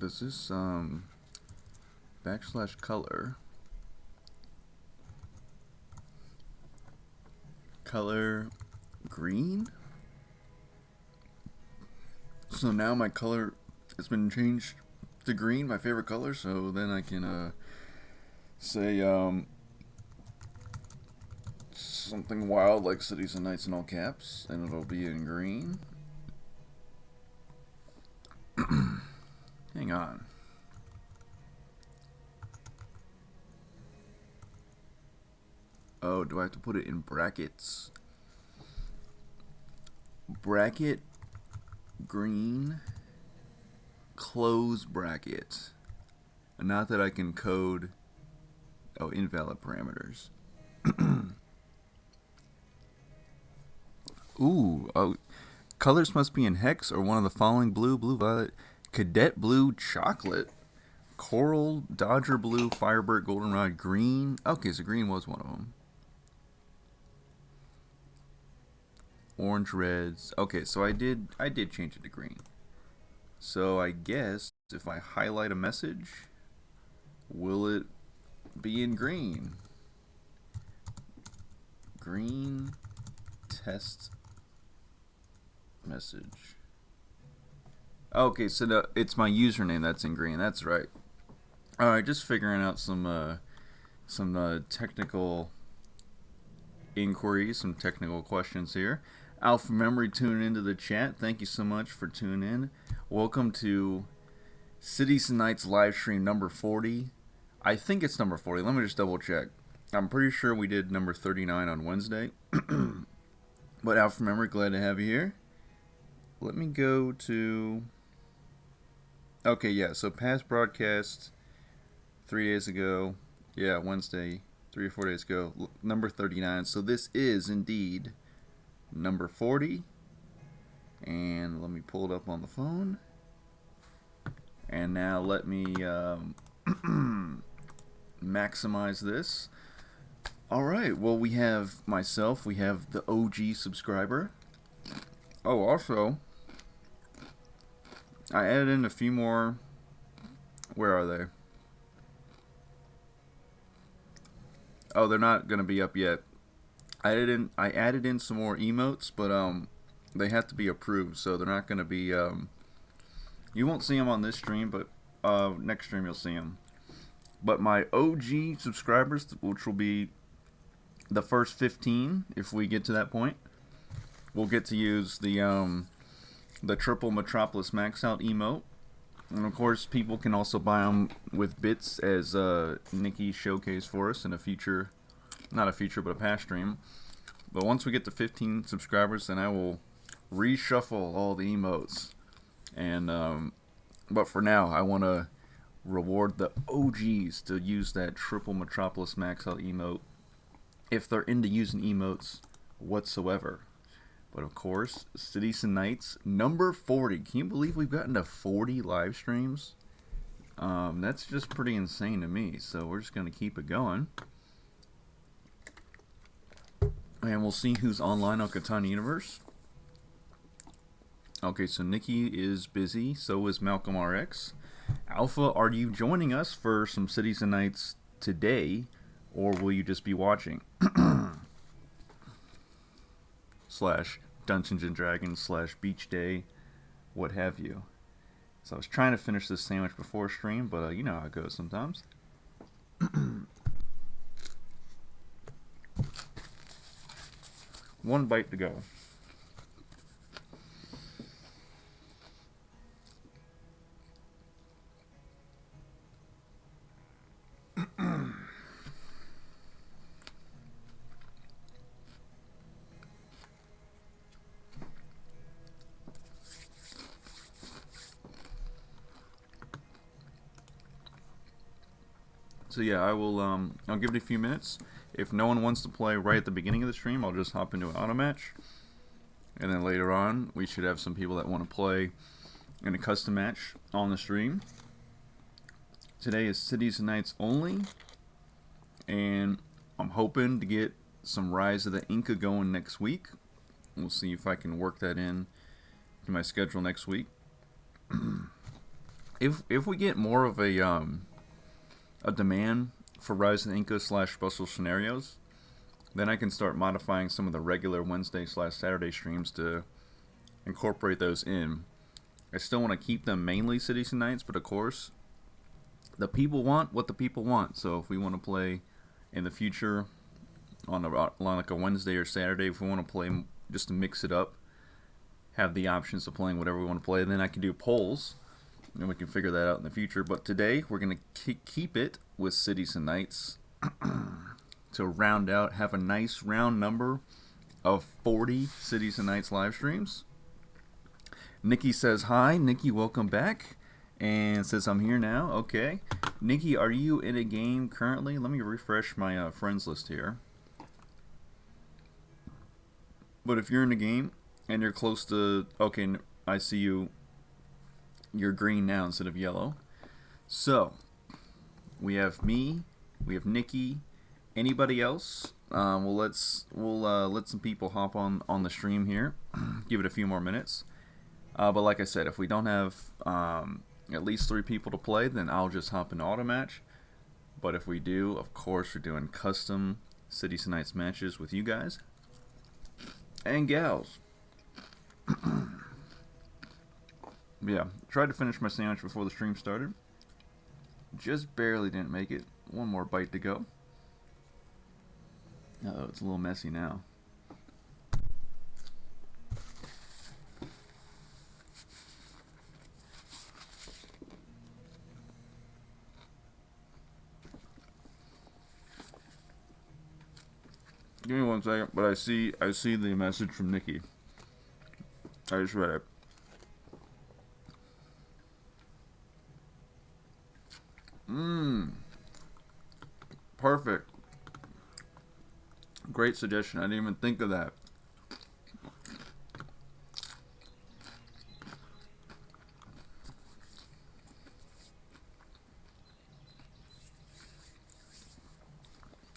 Does this backslash color green? So now my color has been changed to green, my favorite color, so then I can say something wild like Cities and Nights in all caps, and it'll be in green. Hang on. Oh, do I have to put it in brackets? Bracket green close bracket. Not that I can code. Oh, invalid parameters. Ooh, oh, colors must be in hex or one of the following: blue, blue, violet, cadet blue, chocolate, coral, dodger blue, firebird, goldenrod, green. Okay, so green was one of them. Orange, reds. Okay, so I did change it to green. So I guess if I highlight a message, will it be in green? Green test message. Okay, so it's my username that's in green. That's right. All right, just figuring out some technical inquiries, some technical questions here. Alpha Memory tuning into the chat. Thank you so much for tuning in. Welcome to Cities and Nights live stream number 40. I think it's number 40. Let me just double check. I'm pretty sure we did number 39 on Wednesday. But Alpha Memory, glad to have you here. Let me go to... Okay, yeah, so past broadcast 3 days ago. Yeah, Wednesday, 3 or 4 days ago. Number 39. So this is indeed number 40. And let me pull it up on the phone. And now let me maximize this. Alright, well, we have myself, we have the OG subscriber. Oh, also, I added in a few more. Where are they? Oh, they're not going to be up yet. I added in some more emotes, but they have to be approved, so they're not going to be you won't see them on this stream, but next stream you'll see them. But my OG subscribers, which will be the first 15 if we get to that point, will get to use the triple Metropolis max out emote. And of course, people can also buy them with bits, as Nikki showcased for us in a future, not a future, but a past stream. But once we get to 15 subscribers, then I will reshuffle all the emotes. And but for now, I want to reward the OGs to use that triple Metropolis max out emote if they're into using emotes whatsoever. But of course, Cities and Nights number 40. Can you believe we've gotten to 40 live streams? That's just pretty insane to me. So we're just going to keep it going. And we'll see who's online on Catan Universe. Okay, so Nikki is busy. So is Malcolm RX. Alpha, are you joining us for some Cities and Nights today? Or will you just be watching? Slash Dungeons and Dragons / Beach Day, what have you. So I was trying to finish this sandwich before stream, but you know how it goes sometimes. One bite to go. So yeah, I'll give it a few minutes. If no one wants to play right at the beginning of the stream, I'll just hop into an auto match. And then later on, we should have some people that want to play in a custom match on the stream. Today is Cities and Nights only. And I'm hoping to get some Rise of the Inca going next week. We'll see if I can work that in to my schedule next week. if we get more of a demand for Rise of the Inca slash special scenarios, then I can start modifying some of the regular Wednesday slash Saturday streams to incorporate those in. I still want to keep them mainly cities and nights, but of course, the people want what the people want. So if we want to play in the future on like a Wednesday or Saturday, if we want to play just to mix it up, have the options of playing whatever we want to play, then I can do polls, and we can figure that out in the future. But today we're gonna keep it with cities and nights to round out, have a nice round number of 40 cities and nights live streams. Nikki says hi. Nikki, welcome back. And says I'm here now. Okay. Nikki, are you in a game currently? Let me refresh my friends list here. But if you're in a game and you're close to... Okay, I see you. You're green now instead of yellow. So, we have me. We have Nikki. Anybody else? We'll let some people hop on the stream here. Give it a few more minutes. But like I said, if we don't have at least 3 people to play, then I'll just hop into auto match. But if we do, of course, we're doing custom Cities and Nights matches with you guys and gals. Yeah, tried to finish my sandwich before the stream started. Just barely didn't make it. One more bite to go. Uh-oh, it's a little messy now. Give me 1 second, but I see the message from Nikki. I just read it. Perfect. Great suggestion. I didn't even think of that.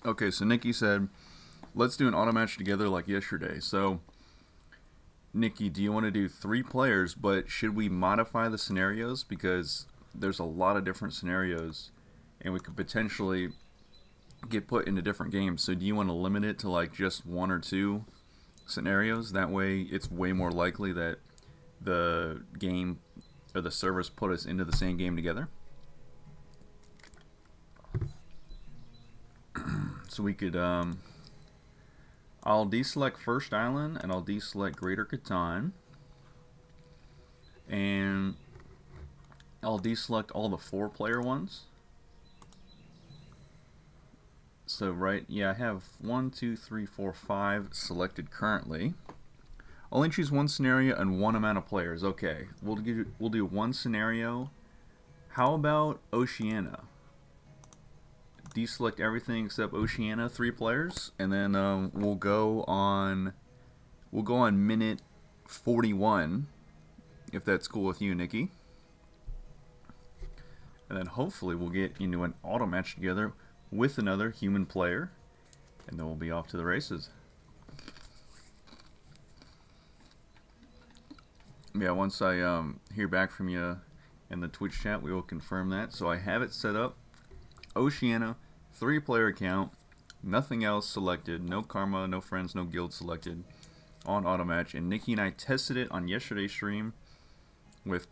Okay, so Nikki said, let's do an auto match together like yesterday. So, Nikki, do you want to do 3 players, but should we modify the scenarios? Because there's a lot of different scenarios, and we could potentially get put into different games. So do you want to limit it to like just 1 or 2 scenarios? That way it's way more likely that the game or the servers put us into the same game together. So we could I'll deselect First Island and I'll deselect Greater Catan, and I'll deselect all the 4-player ones. So yeah, I have 1, 2, 3, 4, 5 selected currently. Only choose 1 scenario and 1 amount of players. Okay, we'll do 1 scenario. How about Oceania? Deselect everything except Oceania, 3 players, and then we'll go on minute 41, if that's cool with you, Nikki. And then hopefully we'll get into an auto match together with another human player, and then we'll be off to the races. Yeah, once I hear back from you in the Twitch chat, we will confirm that. So I have it set up. Oceania, 3-player account, nothing else selected, no karma, no friends, no guild selected on auto match. And Nikki and I tested it on yesterday's stream with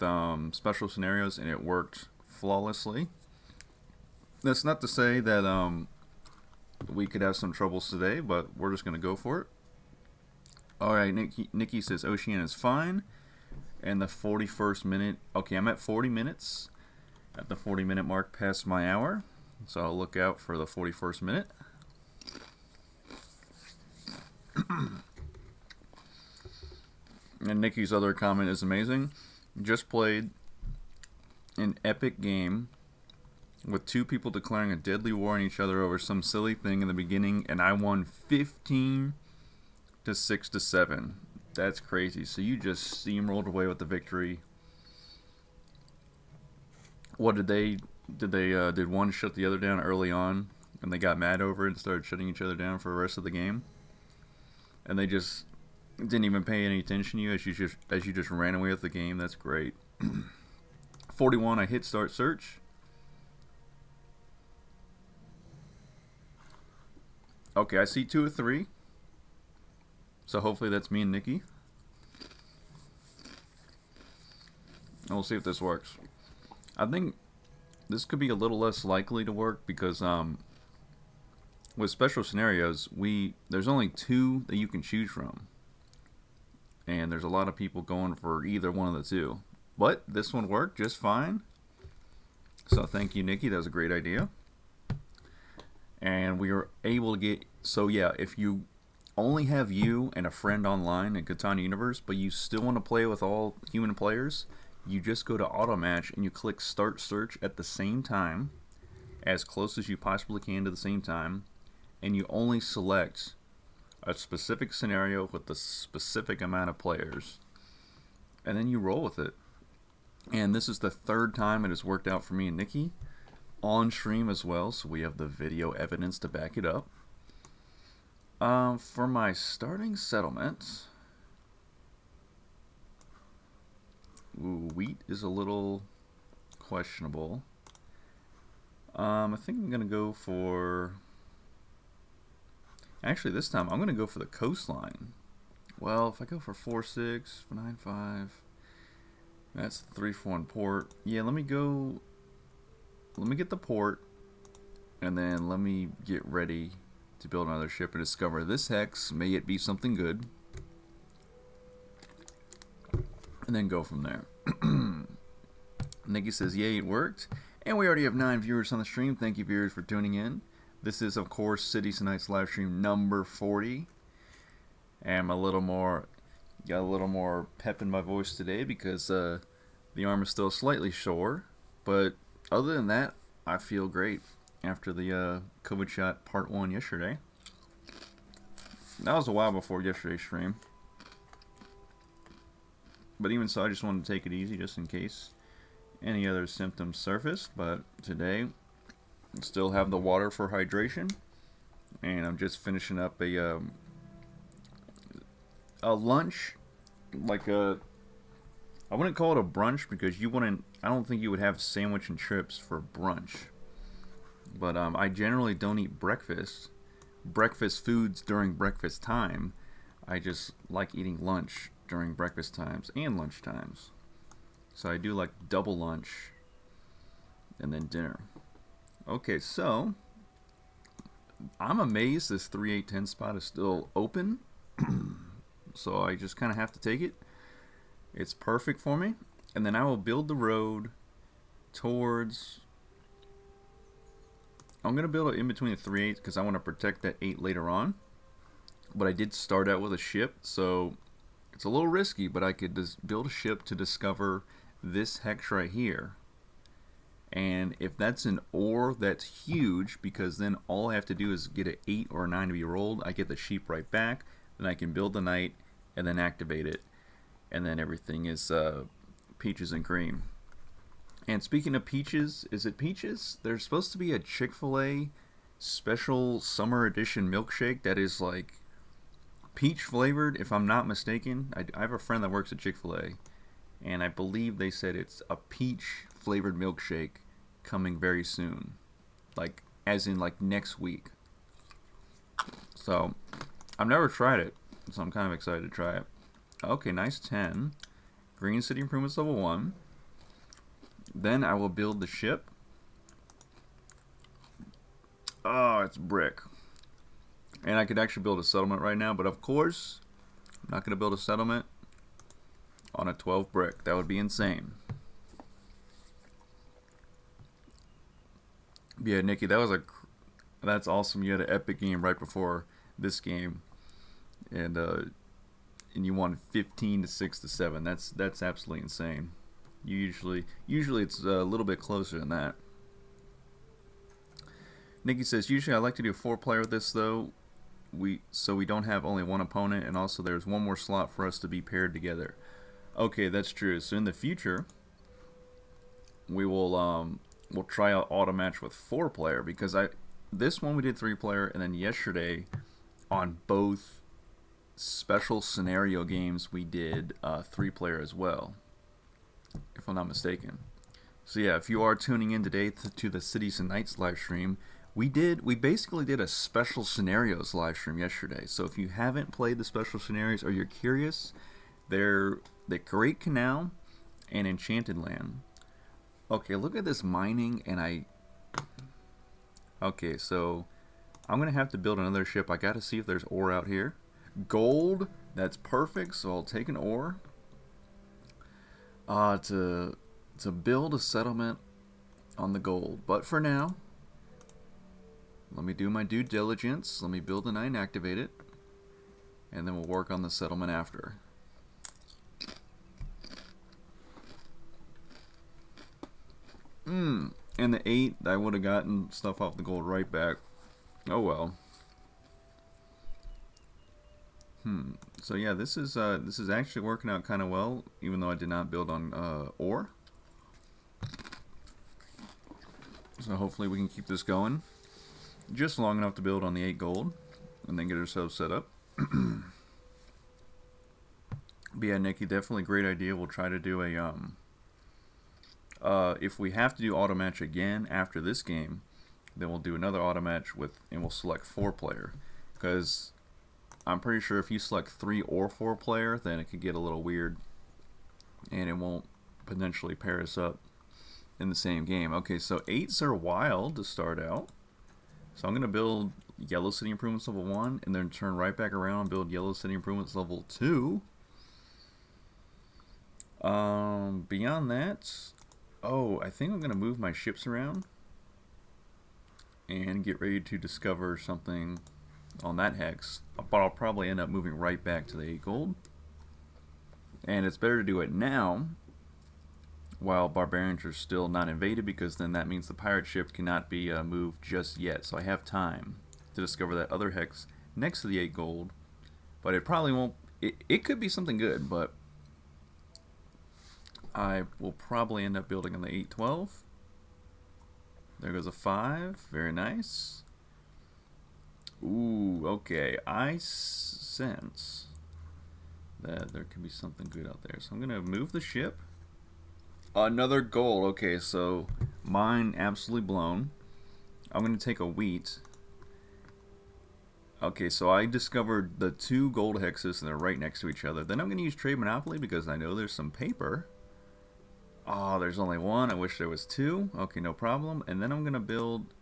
special scenarios, and it worked flawlessly. That's not to say that we could have some troubles today, but we're just going to go for it. Alright, Nikki says Oceania is fine. And the 41st minute, okay, I'm at 40 minutes. At the 40-minute mark past my hour. So I'll look out for the 41st minute. And Nikki's other comment is amazing. Just played an epic game with 2 people declaring a deadly war on each other over some silly thing in the beginning, and I won 15 to 6 to 7. That's crazy. So you just steamrolled away with the victory. What did one shut the other down early on, and they got mad over it and started shutting each other down for the rest of the game? And they just didn't even pay any attention to you as you just ran away with the game. That's great. 41, I hit start search. Okay, I see 2 of 3. So hopefully that's me and Nikki. And we'll see if this works. I think this could be a little less likely to work because with special scenarios, there's only 2 that you can choose from. And there's a lot of people going for either one of the 2. But this one worked just fine. So thank you, Nikki. That was a great idea. And we were able to get... So yeah, if you only have you and a friend online in Catan Universe, but you still want to play with all human players, you just go to Auto Match and you click Start Search at the same time, as close as you possibly can to the same time, and you only select a specific scenario with the specific amount of players, and then you roll with it. And this is the 3rd time it has worked out for me and Nikki on stream as well, so we have the video evidence to back it up. For my starting settlement, wheat is a little questionable. I think I'm gonna go for... Actually, this time I'm gonna go for the coastline. Well, if I go for 4-6, 9-5, that's 3-4 port. Yeah, let me go. Let me get the port, and then let me get ready to build another ship and discover this hex. May it be something good, and then go from there. Nikki says, "Yay, it worked!" And we already have 9 viewers on the stream. Thank you, viewers, for tuning in. This is, of course, Cities and Nights live stream number 40. And I'm got a little more pep in my voice today because the arm is still slightly sore. But other than that, I feel great after the COVID shot part 1 yesterday. That was a while before yesterday's stream. But even so, I just wanted to take it easy just in case any other symptoms surfaced. But today, I still have the water for hydration. And I'm just finishing up a lunch, like I wouldn't call it a brunch because I don't think you would have sandwich and chips for brunch. But I generally don't eat breakfast foods during breakfast time. I just like eating lunch during breakfast times and lunch times. So I do like double lunch and then dinner. Okay, so I'm amazed this 3-8-10 spot is still open. So I just kind of have to take it. It's perfect for me. And then I will build the road towards... I'm going to build it in between the 3-8 because I want to protect that 8 later on. But I did start out with a ship, so it's a little risky, but I could just build a ship to discover this hex right here. And if that's an ore, that's huge, because then all I have to do is get an 8 or a 9 to be rolled. I get the sheep right back, then I can build the knight, and then activate it. And then everything is peaches and cream. And speaking of peaches, is it peaches? There's supposed to be a Chick-fil-A special summer edition milkshake that is like peach flavored, if I'm not mistaken. I have a friend that works at Chick-fil-A, and I believe they said it's a peach flavored milkshake coming very soon, like as in like next week. So I've never tried it, so I'm kind of excited to try it. Okay, nice 10. Green City Improvements level 1. Then I will build the ship. Oh, it's brick. And I could actually build a settlement right now, but of course, I'm not going to build a settlement on a 12 brick. That would be insane. Yeah, Nikki, that's awesome. You had an epic game right before this game, and you won 15 to 6 to 7. That's absolutely insane. Usually it's a little bit closer than that. Nikki says, usually I like to do a 4-player with this though, so we don't have only one opponent, and also there's one more slot for us to be paired together. Okay, that's true. So in the future, we will we'll try out auto match with 4-player, because this one we did 3-player, and then yesterday on both special scenario games we did 3-player as well, if I'm not mistaken. So yeah, if you are tuning in today to the Cities and Nights live stream, we basically did a special scenarios live stream yesterday. So if you haven't played the special scenarios or you're curious, they're the Great Canal and Enchanted Land. Okay, look at this mining okay, so I'm gonna have to build another ship. I gotta see if there's ore out here. Gold, that's perfect, so I'll take an ore. To build a settlement on the gold. But for now, let me do my due diligence. Let me build and activate it. And then we'll work on the settlement after. And the 8, I would have gotten stuff off the gold right back. Oh well. So yeah, this is actually working out kind of well, even though I did not build on ore. So hopefully we can keep this going just long enough to build on the 8 gold and then get ourselves set up. But yeah, Nikki, definitely great idea. We'll try to do a if we have to do auto match again after this game, then we'll do another auto match and we'll select 4-player, because I'm pretty sure if you select 3 or 4-player, then it could get a little weird and it won't potentially pair us up in the same game. Okay, so 8s are wild to start out. So I'm going to build Yellow City Improvements level 1 and then turn right back around and build Yellow City Improvements level 2. Beyond that, I think I'm going to move my ships around and get ready to discover something on that hex. But I'll probably end up moving right back to the 8 gold. And it's better to do it now while barbarians are still not invaded, because then that means the pirate ship cannot be moved just yet. So I have time to discover that other hex next to the 8 gold. But it probably won't. It could be something good, but I will probably end up building on the 8-12. There goes a 5. Very nice. Ooh, okay. I sense that there could be something good out there. So I'm going to move the ship. Another gold. Okay, so mine absolutely blown. I'm going to take a wheat. Okay, so I discovered the 2 gold hexes and they're right next to each other. Then I'm going to use Trade Monopoly because I know there's some paper. Oh, there's only 1. I wish there was 2. Okay, no problem. And then I'm going to build...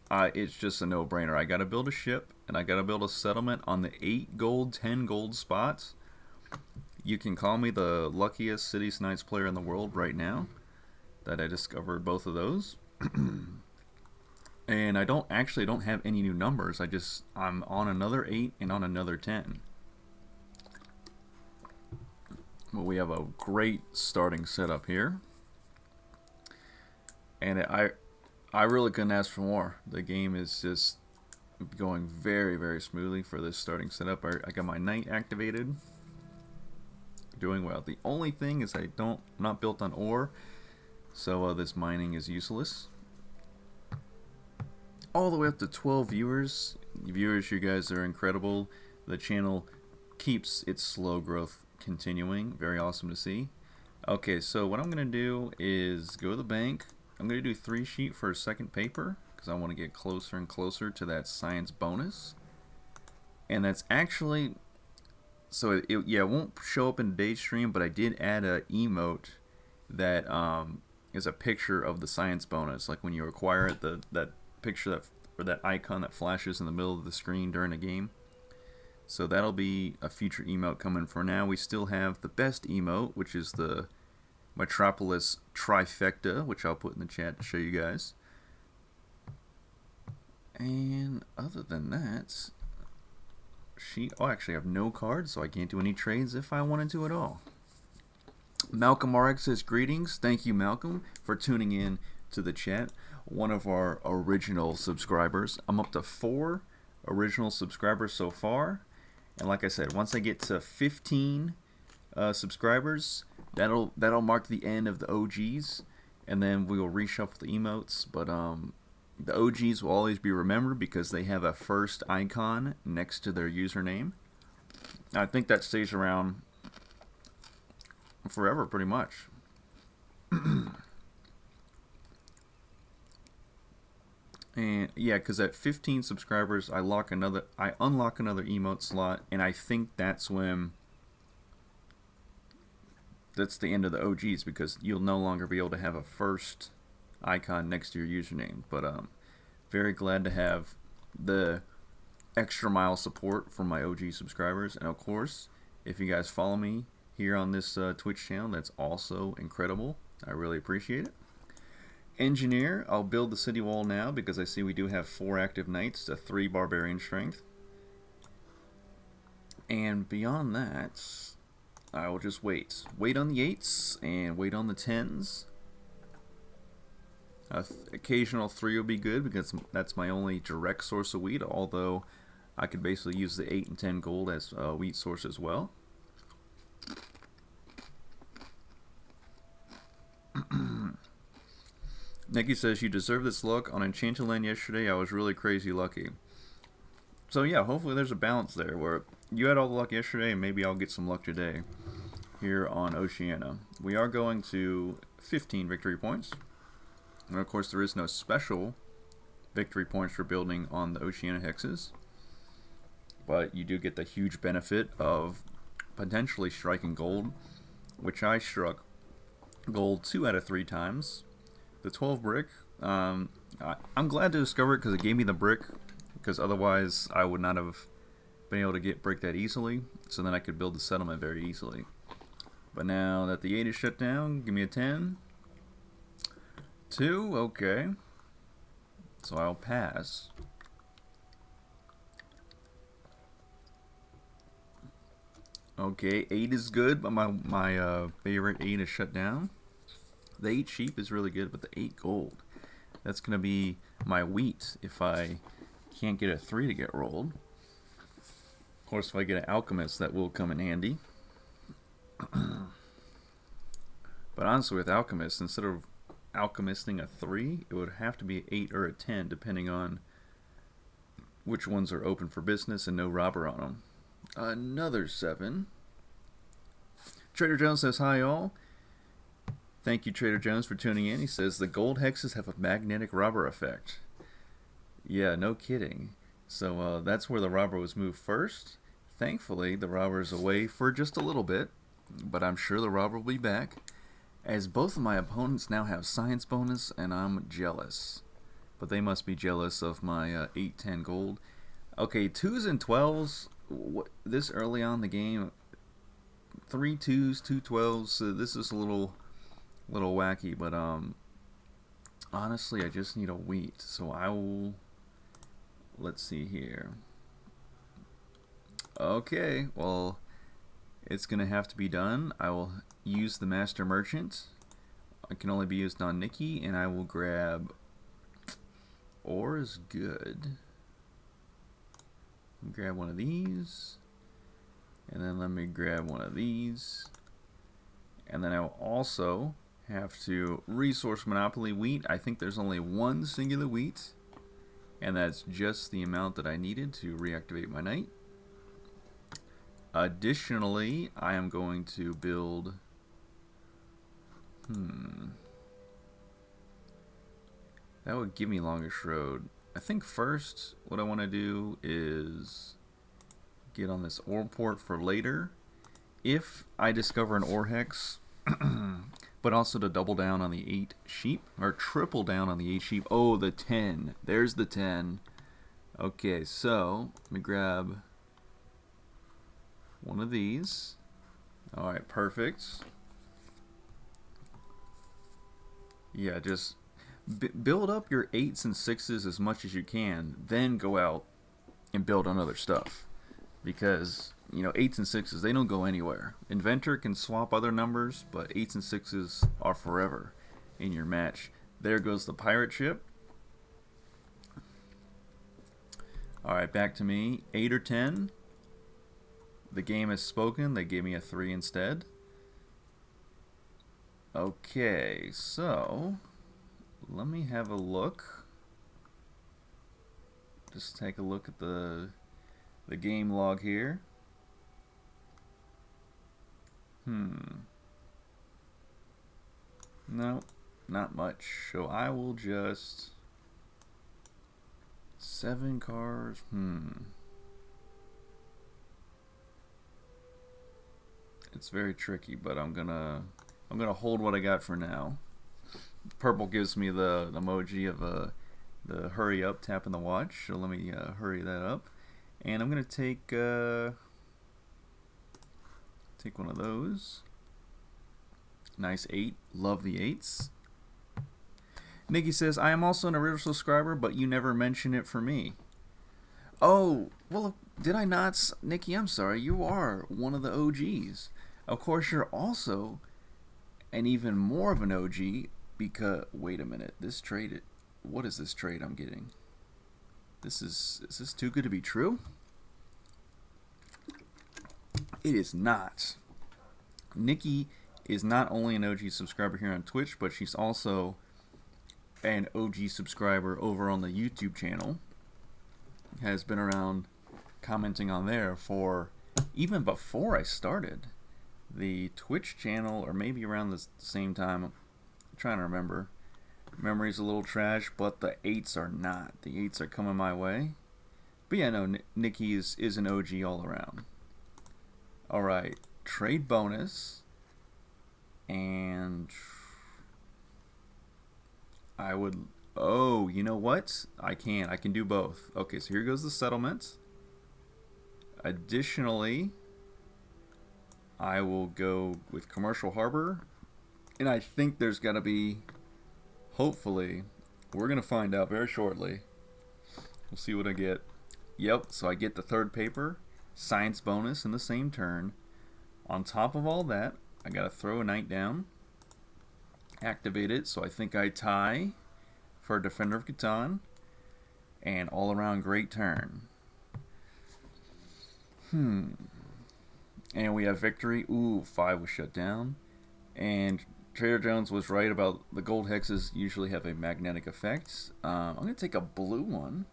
it's just a no-brainer. I got to build a ship, and I got to build a settlement on the 8 gold, 10 gold spots. You can call me the luckiest Cities Knights player in the world right now that I discovered both of those. And I don't have any new numbers. I'm on another 8 and on another 10. Well, we have a great starting setup here, and I really couldn't ask for more. The game is just going very, very smoothly for this starting setup. I got my knight activated, doing well. The only thing is I'm not built on ore, so this mining is useless. All the way up to 12 viewers. Viewers, you guys are incredible. The channel keeps its slow growth continuing. Very awesome to see. Okay, so what I'm going to do is go to the bank. I'm going to do 3 sheet for a second paper because I want to get closer and closer to that science bonus. And that's actually, so it won't show up in today's stream, but I did add a emote that is a picture of the science bonus. Like when you acquire it, that picture or that icon that flashes in the middle of the screen during a game. So that'll be a future emote coming. For now, we still have the best emote, which is the Metropolis Trifecta, which I'll put in the chat to show you guys. And other than that, actually I have no cards, so I can't do any trades if I wanted to at all. Malcolm RX says greetings. Thank you, Malcolm, for tuning in to the chat. One of our original subscribers. I'm up to 4 original subscribers so far. And like I said, once I get to 15 subscribers, that'll mark the end of the OGs, and then we will reshuffle the emotes. But the OGs will always be remembered because they have a first icon next to their username. I think that stays around forever, pretty much. And yeah, because at 15 subscribers, I unlock another emote slot, and I think that's the end of the OGs because you'll no longer be able to have a first icon next to your username. But very glad to have the extra mile support from my OG subscribers, and of course, if you guys follow me here on this Twitch channel, that's also incredible. I really appreciate it. Engineer, I'll build the city wall now because I see we do have 4 active knights to 3 barbarian strength. And beyond that, I will just wait. Wait on the 8s and wait on the 10s. Occasional 3 will be good because that's my only direct source of wheat, although I could basically use the 8 and 10 gold as a wheat source as well. Nikki says, you deserve this luck. On Enchanted Land yesterday, I was really crazy lucky. So yeah, hopefully there's a balance there where you had all the luck yesterday and maybe I'll get some luck today here on Oceania. We are going to 15 victory points. And of course there is no special victory points for building on the Oceania hexes. But you do get the huge benefit of potentially striking gold, which I struck gold 2 out of 3 times. The 12 brick, I'm glad to discover it because it gave me the brick, because otherwise I would not have been able to get brick that easily, so then I could build the settlement very easily. But now that the 8 is shut down, give me a 10. 2, okay. So I'll pass. Okay, 8 is good, but my favorite 8 is shut down. The 8 sheep is really good, but the 8 gold, that's going to be my wheat if I can't get a 3 to get rolled. Of course, if I get an alchemist, that will come in handy. But honestly, with alchemist, instead of alchemisting a 3, it would have to be an 8 or a 10, depending on which ones are open for business and no robber on them. Another 7. Trader Jones says, hi all. Thank you, Trader Jones, for tuning in. He says, the gold hexes have a magnetic robber effect. Yeah, no kidding. So that's where the robber was moved first. Thankfully, the robber is away for just a little bit, but I'm sure the robber will be back, as both of my opponents now have science bonus, and I'm jealous. But they must be jealous of my 8-10 gold. Okay, 2s and 12s, this early on in the game, 3 2s, 2 12s, so this is a little wacky, but honestly I just need a wheat, so I will, let's see here. Okay, well, it's gonna have to be done. I will use the master merchant. It can only be used on Nikki, and I will grab ore is good. Grab one of these, and then let me grab one of these, and then I will also have to resource monopoly wheat. I think there's only one singular wheat, and that's just the amount that I needed to reactivate my knight. Additionally, I am going to build that would give me longest road. I think first what I want to do is get on this ore port for later if I discover an ore hex. But also to double down on the 8 sheep, or triple down on the 8 sheep. Oh, the 10. There's the 10. Okay, so let me grab one of these. Alright, perfect. Yeah, just build up your 8s and 6s as much as you can, then go out and build on other stuff. Because, you know, 8s and 6s, they don't go anywhere. Inventor can swap other numbers, but 8s and 6s are forever in your match. There goes the pirate ship. Alright, back to me. 8 or 10. The game has spoken. They gave me a 3 instead. Okay, so let me have a look. Just take a look at the game log here. No, not much. So I will just 7 cars. It's very tricky, but I'm gonna hold what I got for now. Purple gives me the emoji of the hurry up tapping the watch. So let me hurry that up, and I'm gonna take one of those. Nice 8. Love the 8s. Nikki says, I am also an original subscriber, but you never mention it for me. Oh, well, did I not? Nikki, I'm sorry. You are one of the OGs. Of course, you're also an even more of an OG because, wait a minute, this trade, what is this trade I'm getting? Is this too good to be true? It is not. Nikki is not only an OG subscriber here on Twitch, but she's also an OG subscriber over on the YouTube channel. Has been around commenting on there for even before I started the Twitch channel, or maybe around the same time. I'm trying to remember. Memory's a little trash, but the 8s are not. The 8s are coming my way. But yeah, no, Nikki is an OG all around. Alright, trade bonus. And I would... Oh, you know what? I can do both. Okay, so here goes the settlement. Additionally, I will go with Commercial Harbor. And I think there's got to be... Hopefully, we're going to find out very shortly. We'll see what I get. Yep, so I get the 3rd paper. Science bonus in the same turn. On top of all that, I got to throw a knight down. Activate it, so I think I tie for Defender of Catan. And all around great turn. And we have victory. Ooh, 5 was shut down. And Trader Jones was right about the gold hexes usually have a magnetic effect. I'm going to take a blue one.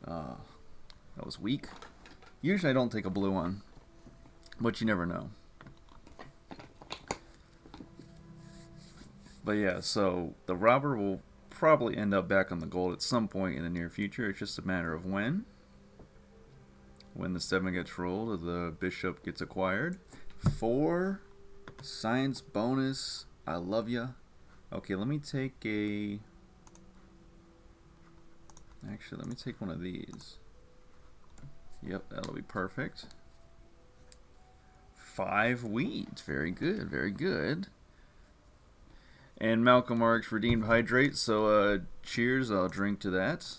That was weak. Usually I don't take a blue one, but you never know. But yeah, so the robber will probably end up back on the gold at some point in the near future. It's just a matter of when. When the 7 gets rolled or the bishop gets acquired. 4 science bonus. I love ya. Okay, let me take a... Actually, let me take one of these. Yep, that'll be perfect. 5 wheat. Very good, very good. And Malcolm Marks redeemed hydrate, so cheers, I'll drink to that.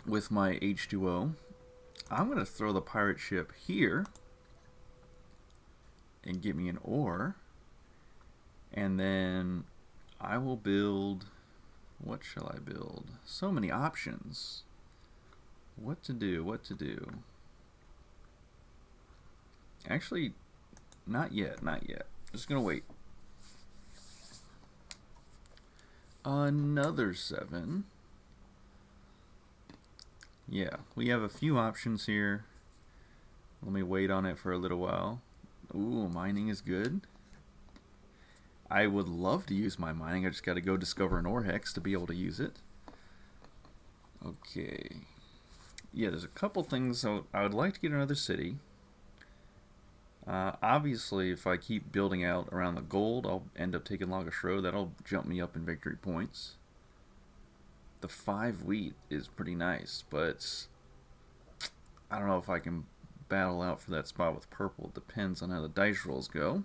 With my H2O. I'm going to throw the pirate ship here and get me an ore. And then I will build... What shall I build? So many options. What to do, what to do. Actually, not yet, not yet. Just going to wait. Another 7. Yeah, we have a few options here. Let me wait on it for a little while. Ooh, mining is good. I would love to use my mining. I just got to go discover an ore hex to be able to use it. Okay. Yeah, there's a couple things. So I would like to get another city. Obviously, if I keep building out around the gold, I'll end up taking Lagash Road. That'll jump me up in victory points. The 5 wheat is pretty nice, but I don't know if I can battle out for that spot with purple. It depends on how the dice rolls go.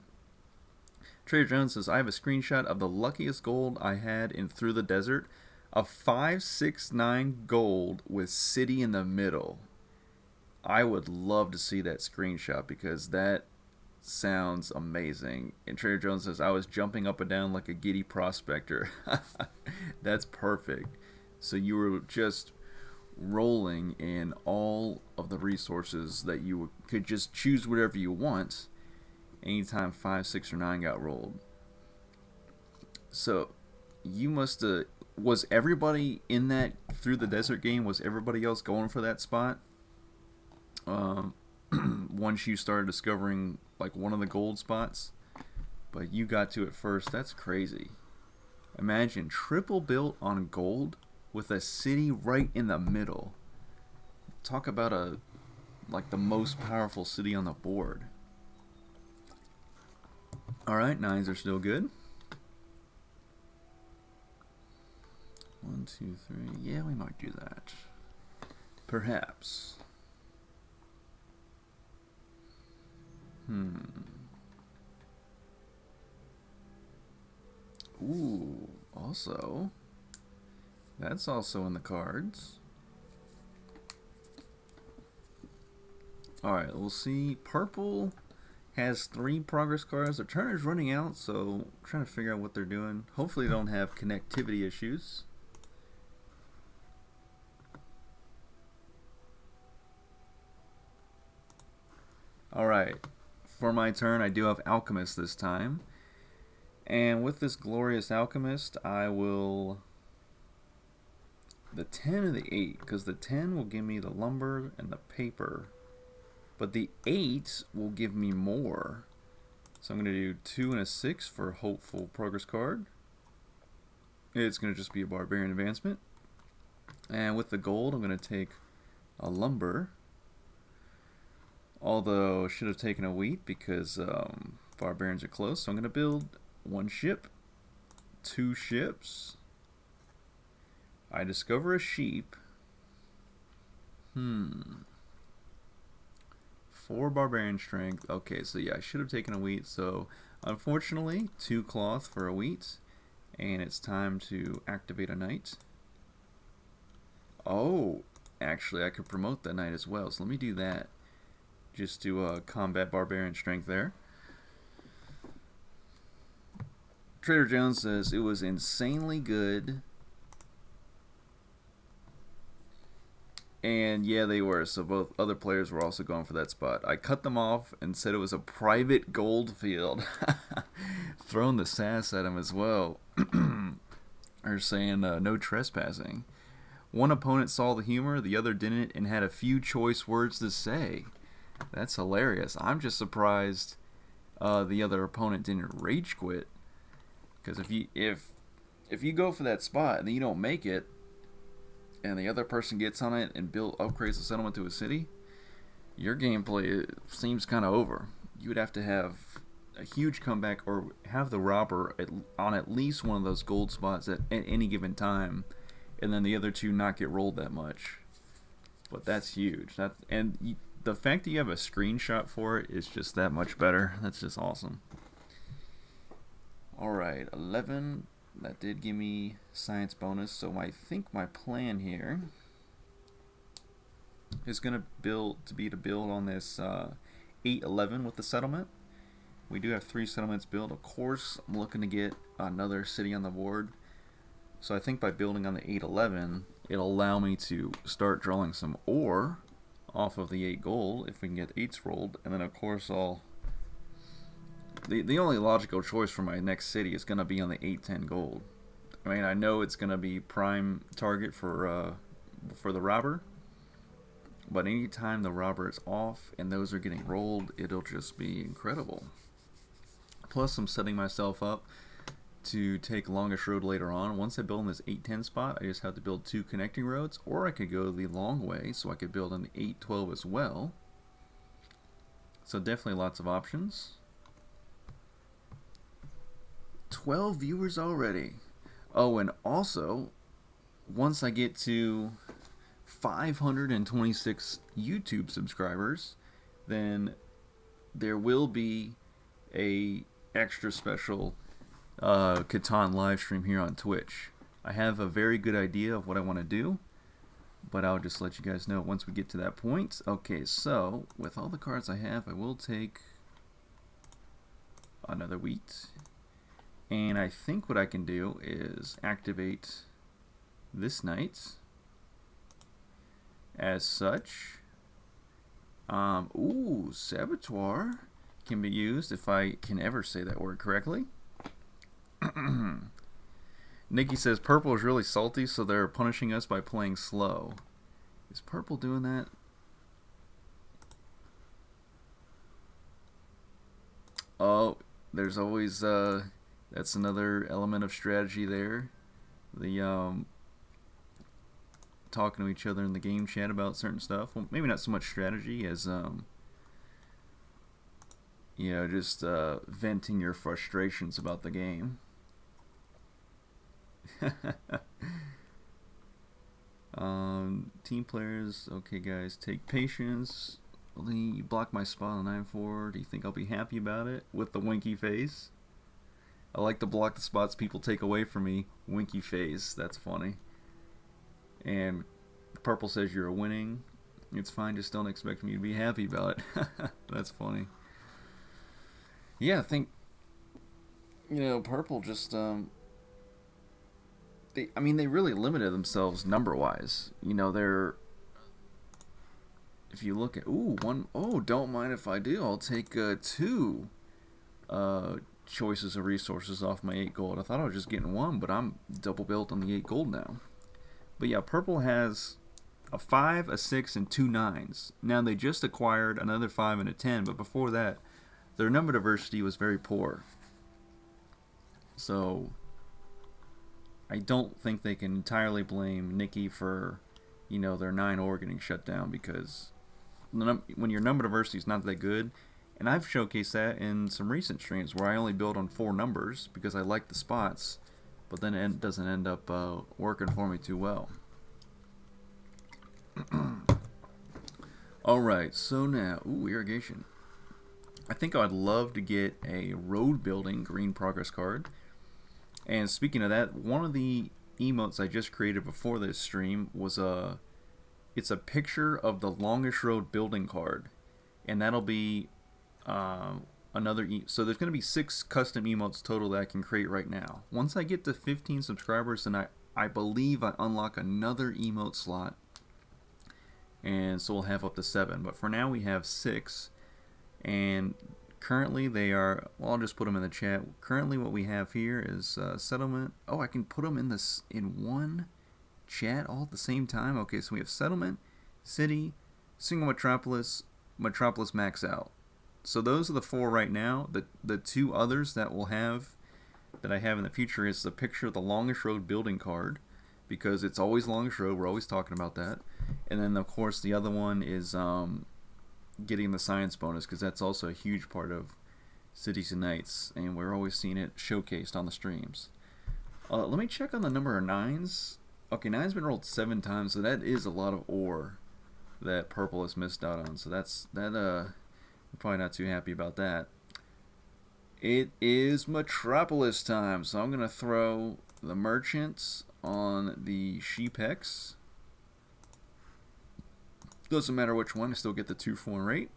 Trader Jones says, I have a screenshot of the luckiest gold I had in Through the Desert. A 569 gold with city in the middle. I would love to see that screenshot because that sounds amazing. And Trader Jones says, I was jumping up and down like a giddy prospector. That's perfect. So you were just rolling in all of the resources that you could just choose whatever you want anytime 5, 6, or 9 got rolled. So you must have... Was everybody in that Through the Desert game, was everybody else going for that spot? Once you started discovering like one of the gold spots, but you got to it first. That's crazy. Imagine triple built on gold with a city right in the middle. Talk about a like the most powerful city on the board. All right, nines are still good. 1, 2, 3. Yeah, we might do that. Perhaps. Ooh, also. That's also in the cards. Alright, we'll see. Purple has 3 progress cards. Their turn is running out, so I'm trying to figure out what they're doing. Hopefully they don't have connectivity issues. Alright, for my turn I do have Alchemist this time. And with this glorious Alchemist, I will... the 10 and the 8, because the 10 will give me the lumber and the paper. But the 8 will give me more. So I'm going to do 2 and a 6 for a hopeful progress card. It's going to just be a Barbarian Advancement. And with the gold, I'm going to take a lumber. Although I should have taken a wheat because Barbarians are close. So I'm going to build 1 ship, 2 ships. I discover a sheep. 4 barbarian strength. Okay, so yeah, I should have taken a wheat. So unfortunately, 2 cloth for a wheat. And it's time to activate a knight. Oh, actually I could promote that knight as well. So let me do that. Just do combat barbarian strength there. Trader Jones says it was insanely good. And yeah, they were. So both other players were also going for that spot. I cut them off and said it was a private gold field. Throwing the sass at him as well. Or saying no trespassing. One opponent saw the humor, the other didn't, and had a few choice words to say. That's hilarious. I'm just surprised the other opponent didn't rage quit. Because if you go for that spot and then you don't make it, and the other person gets on it and upgrades the settlement to a city, your gameplay seems kind of over. You would have to have a huge comeback or have the robber on at least one of those gold spots at any given time, and then the other 2 not get rolled that much. But that's huge. The fact that you have a screenshot for it is just that much better. That's just awesome. Alright, 11. That did give me science bonus, so I think my plan here is going to build on this 8-11 with the settlement. We do have 3 settlements built. Of course, I'm looking to get another city on the board. So I think by building on the 8-11, it'll allow me to start drawing some ore off of the 8 gold if we can get 8s rolled. And then of course the only logical choice for my next city is going to be on the 8-10 gold. I mean, I know it's going to be prime target for the robber, but anytime the robber is off and those are getting rolled, it'll just be incredible. Plus, I'm setting myself up to take longest road later on. Once I build in this 8-10 spot, I just have to build 2 connecting roads, or I could go the long way, so I could build on the 8-12 as well. So definitely lots of options. 12 viewers already. Oh, and also, once I get to 526 YouTube subscribers, then there will be a extra special Catan live stream here on Twitch. I have a very good idea of what I want to do, but I'll just let you guys know once we get to that point. Okay, so with all the cards I have, I will take another wheat. And I think what I can do is activate this knight as such. Ooh, Saboteur can be used if I can ever say that word correctly. Nikki says purple is really salty, so they're punishing us by playing slow. Is purple doing that? Oh, there's always That's another element of strategy there. The talking to each other in the game chat about certain stuff. Well, maybe not so much strategy as just venting your frustrations about the game. Team players, okay guys, take patience. You block my spot on 9-4. Do you think I'll be happy about it? With the winky face. I like to block the spots people take away from me. Winky face. That's funny. And Purple says you're winning. It's fine, just don't expect me to be happy about it. That's funny. Yeah, I think Purple just they really limited themselves number-wise. They're, if you look at don't mind if I do. I'll take 2 choices of resources off my 8 gold. I thought I was just getting 1, but I'm double built on the 8 gold now. But yeah, Purple has a 5, a 6, and 2 9s. Now they just acquired another 5 and a 10, but before that, their number diversity was very poor. So I don't think they can entirely blame Nikki for, their 9 ore getting shut down, because when your number diversity is not that good, and I've showcased that in some recent streams where I only build on 4 numbers because I like the spots, but then it doesn't end up working for me too well. Alright, so now, irrigation. I think I'd love to get a road building green progress card. And speaking of that, one of the emotes I just created before this stream was it's a picture of the longest road building card, and that'll be another so there's going to be 6 custom emotes total that I can create right now. Once I get to 15 subscribers, then I believe I unlock another emote slot, and so we'll have up to 7, but for now we have 6, and currently they are, well, I'll just put them in the chat. Currently what we have here is settlement. Oh, I can put them in one chat all at the same time. Okay, so we have settlement, city, single metropolis, metropolis max out. So those are the 4 right now. The 2 others that I have in the future is the picture of the longest road building card, because it's always longest road. We're always talking about that. And then of course the other one is getting the science bonus, because that's also a huge part of Cities and Nights, and we're always seeing it showcased on the streams. Let me check on the number of 9s. Okay, 9's been rolled 7 times, so that is a lot of ore that Purple has missed out on. So I'm probably not too happy about that. It is Metropolis time, so I'm gonna throw the merchants on the Sheepex. Doesn't matter which one, I still get the 2 for rate.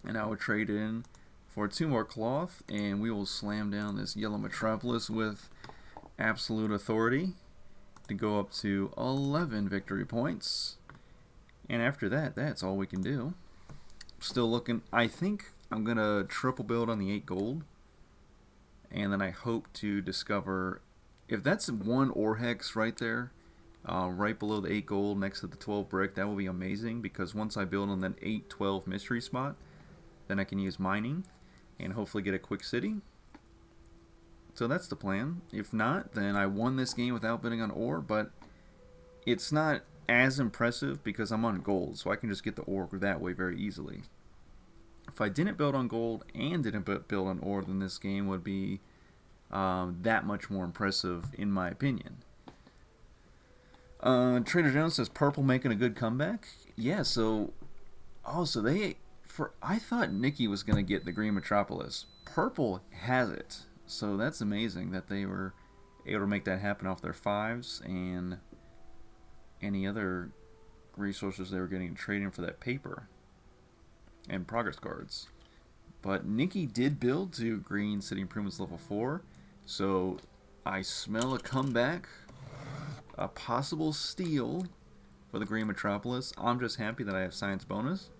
And I will trade in for 2 more cloth, and we will slam down this yellow Metropolis with absolute authority to go up to 11 victory points. And after that, that's all we can do. Still looking, I think I'm going to triple build on the 8 gold. And then I hope to discover, if that's 1 ore hex right there, right below the 8 gold next to the 12 brick, that will be amazing, because once I build on that 8-12 mystery spot, then I can use mining and hopefully get a quick city. So that's the plan. If not, then I won this game without bidding on ore, but it's not as impressive because I'm on gold, so I can just get the ore that way very easily. If I didn't build on gold and didn't build on ore, then this game would be that much more impressive in my opinion. Trader Jones says Purple making a good comeback. Yeah, so I thought Nikki was gonna get the Green Metropolis. Purple has it, so that's amazing that they were able to make that happen off their 5s and any other resources they were getting trading for that paper and progress cards. But Nikki did build to Green City Improvements level 4, so I smell a comeback. A possible steal for the Green Metropolis. I'm just happy that I have science bonus.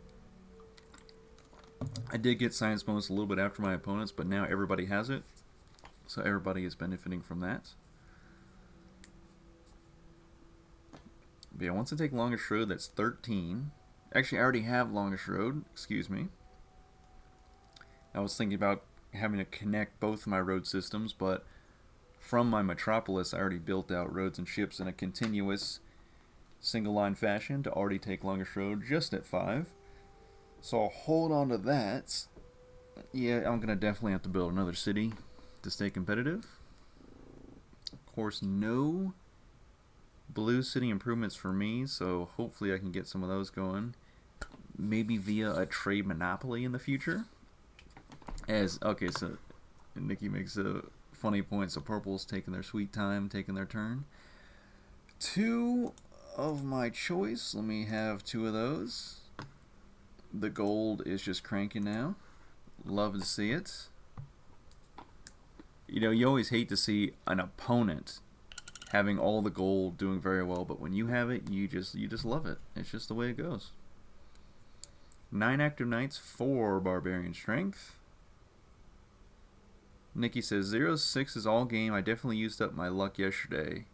I did get science bonus a little bit after my opponents, but now everybody has it, so everybody is benefiting from that. But yeah, once I take longest road, that's 13. Actually, I already have longest road. Excuse me. I was thinking about having to connect both my road systems, but from my metropolis, I already built out roads and ships in a continuous single line fashion to already take longest road just at 5. So I'll hold on to that. Yeah, I'm going to definitely have to build another city to stay competitive. Of course, no blue city improvements for me, so hopefully I can get some of those going. Maybe via a trade monopoly in the future. Okay, so Nikki makes a funny point. So purple's taking their sweet time, taking their turn. 2 of my choice. Let me have 2 of those. The gold is just cranking now. Love to see it. You know, you always hate to see an opponent having all the gold, doing very well, but when you have it, you just love it. It's just the way it goes. 9 active knights, 4 barbarian strength. Nikki says 0-6 is all game. I definitely used up my luck yesterday.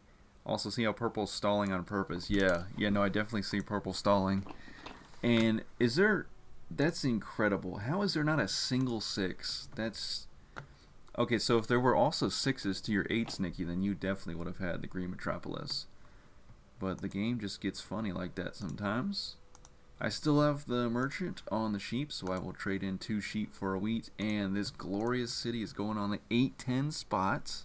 Also, see how purple's stalling on purpose. Yeah, no, I definitely see purple stalling. And is there... That's incredible. How is there not a single 6? That's... Okay, so if there were also 6s to your 8s, Nikki, then you definitely would have had the green metropolis. But the game just gets funny like that sometimes. I still have the merchant on the sheep, so I will trade in 2 sheep for a wheat. And this glorious city is going on the 8-10 spot.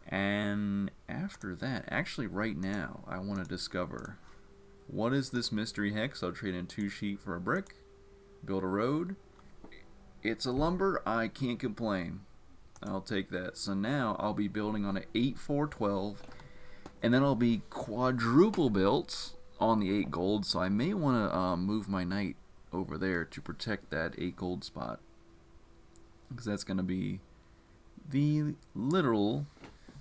And after that, actually right now, I want to discover what is this mystery hex. I'll trade in 2 sheep for a brick, build a road. It's a lumber, I can't complain. I'll take that. So now I'll be building on an 8-4-12, and then I'll be quadruple built on the 8 gold, so I may want to move my knight over there to protect that 8 gold spot, because that's going to be the literal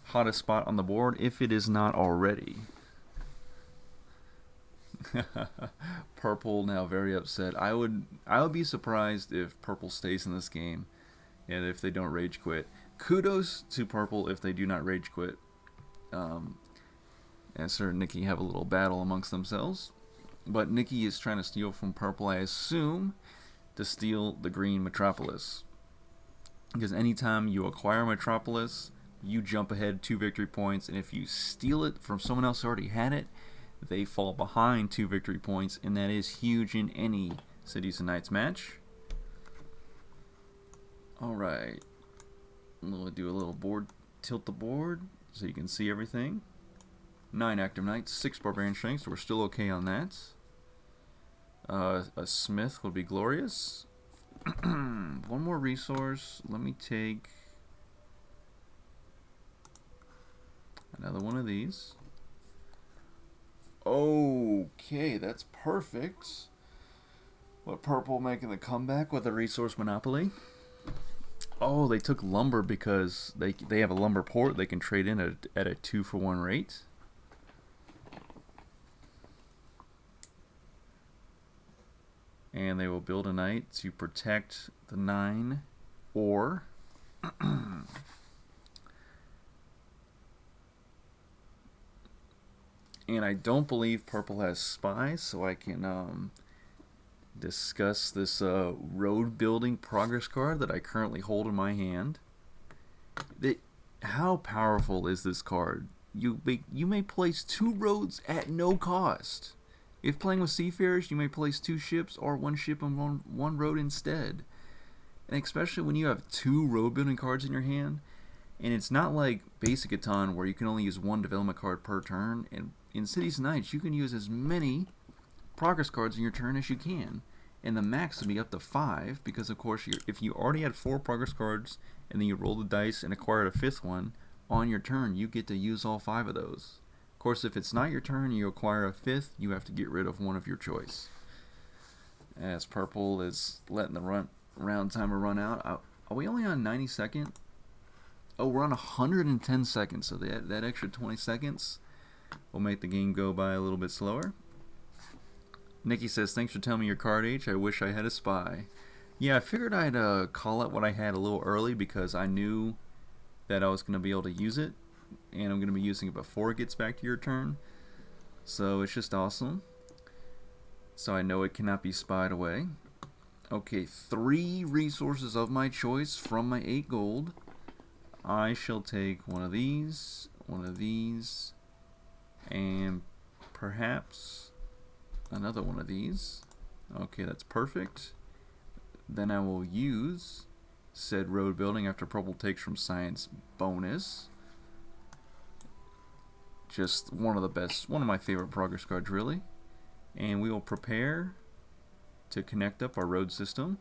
hottest spot on the board, if it is not already. Purple now very upset. I would be surprised if purple stays in this game and if they don't rage quit. Kudos to purple if they do not rage quit. And Sir and Nikki have a little battle amongst themselves, but Nikki is trying to steal from purple, I assume, to steal the green metropolis, because anytime you acquire metropolis, you jump ahead 2 victory points, and if you steal it from someone else who already had it, they fall behind 2 victory points, and that is huge in any Cities and Knights match. Alright, I'm going to do a little board, tilt the board so you can see everything. 9 active knights, 6 barbarian strength, so we're still okay on that. A smith would be glorious. One more resource. Let me take another one of these. Okay, that's perfect. What, purple making the comeback with a resource monopoly? Oh, they took lumber because they have a lumber port they can trade in at a 2-for-1 rate. And they will build a knight to protect the 9 ore. And I don't believe purple has spies, so I can discuss this road building progress card that I currently hold in my hand. How powerful is this card? You may place 2 roads at no cost. If playing with seafarers, you may place 2 ships or 1 ship and one road instead. And especially when you have 2 road building cards in your hand, and it's not like Basic Catan where you can only use 1 development card per turn. And in Cities and Knights, you can use as many progress cards in your turn as you can, and the max will be up to 5, because of course if you already had 4 progress cards and then you roll the dice and acquired a 5th one on your turn, you get to use all 5 of those. Of course, if it's not your turn and you acquire a 5th, you have to get rid of one of your choice. As purple is letting the round timer run out. Are we only on 92nd? Oh, we're on 110 seconds, so that extra 20 seconds will make the game go by a little bit slower. Nikki says, thanks for telling me your card age. I wish I had a spy. Yeah, I figured I'd call out what I had a little early, because I knew that I was going to be able to use it, and I'm going to be using it before it gets back to your turn. So it's just awesome. So I know it cannot be spied away. Okay, 3 resources of my choice from my 8 gold. I shall take one of these, and perhaps another one of these. Okay, that's perfect. Then I will use said road building after purple takes from science bonus. Just one of the best, one of my favorite progress cards, really. And we will prepare to connect up our road system.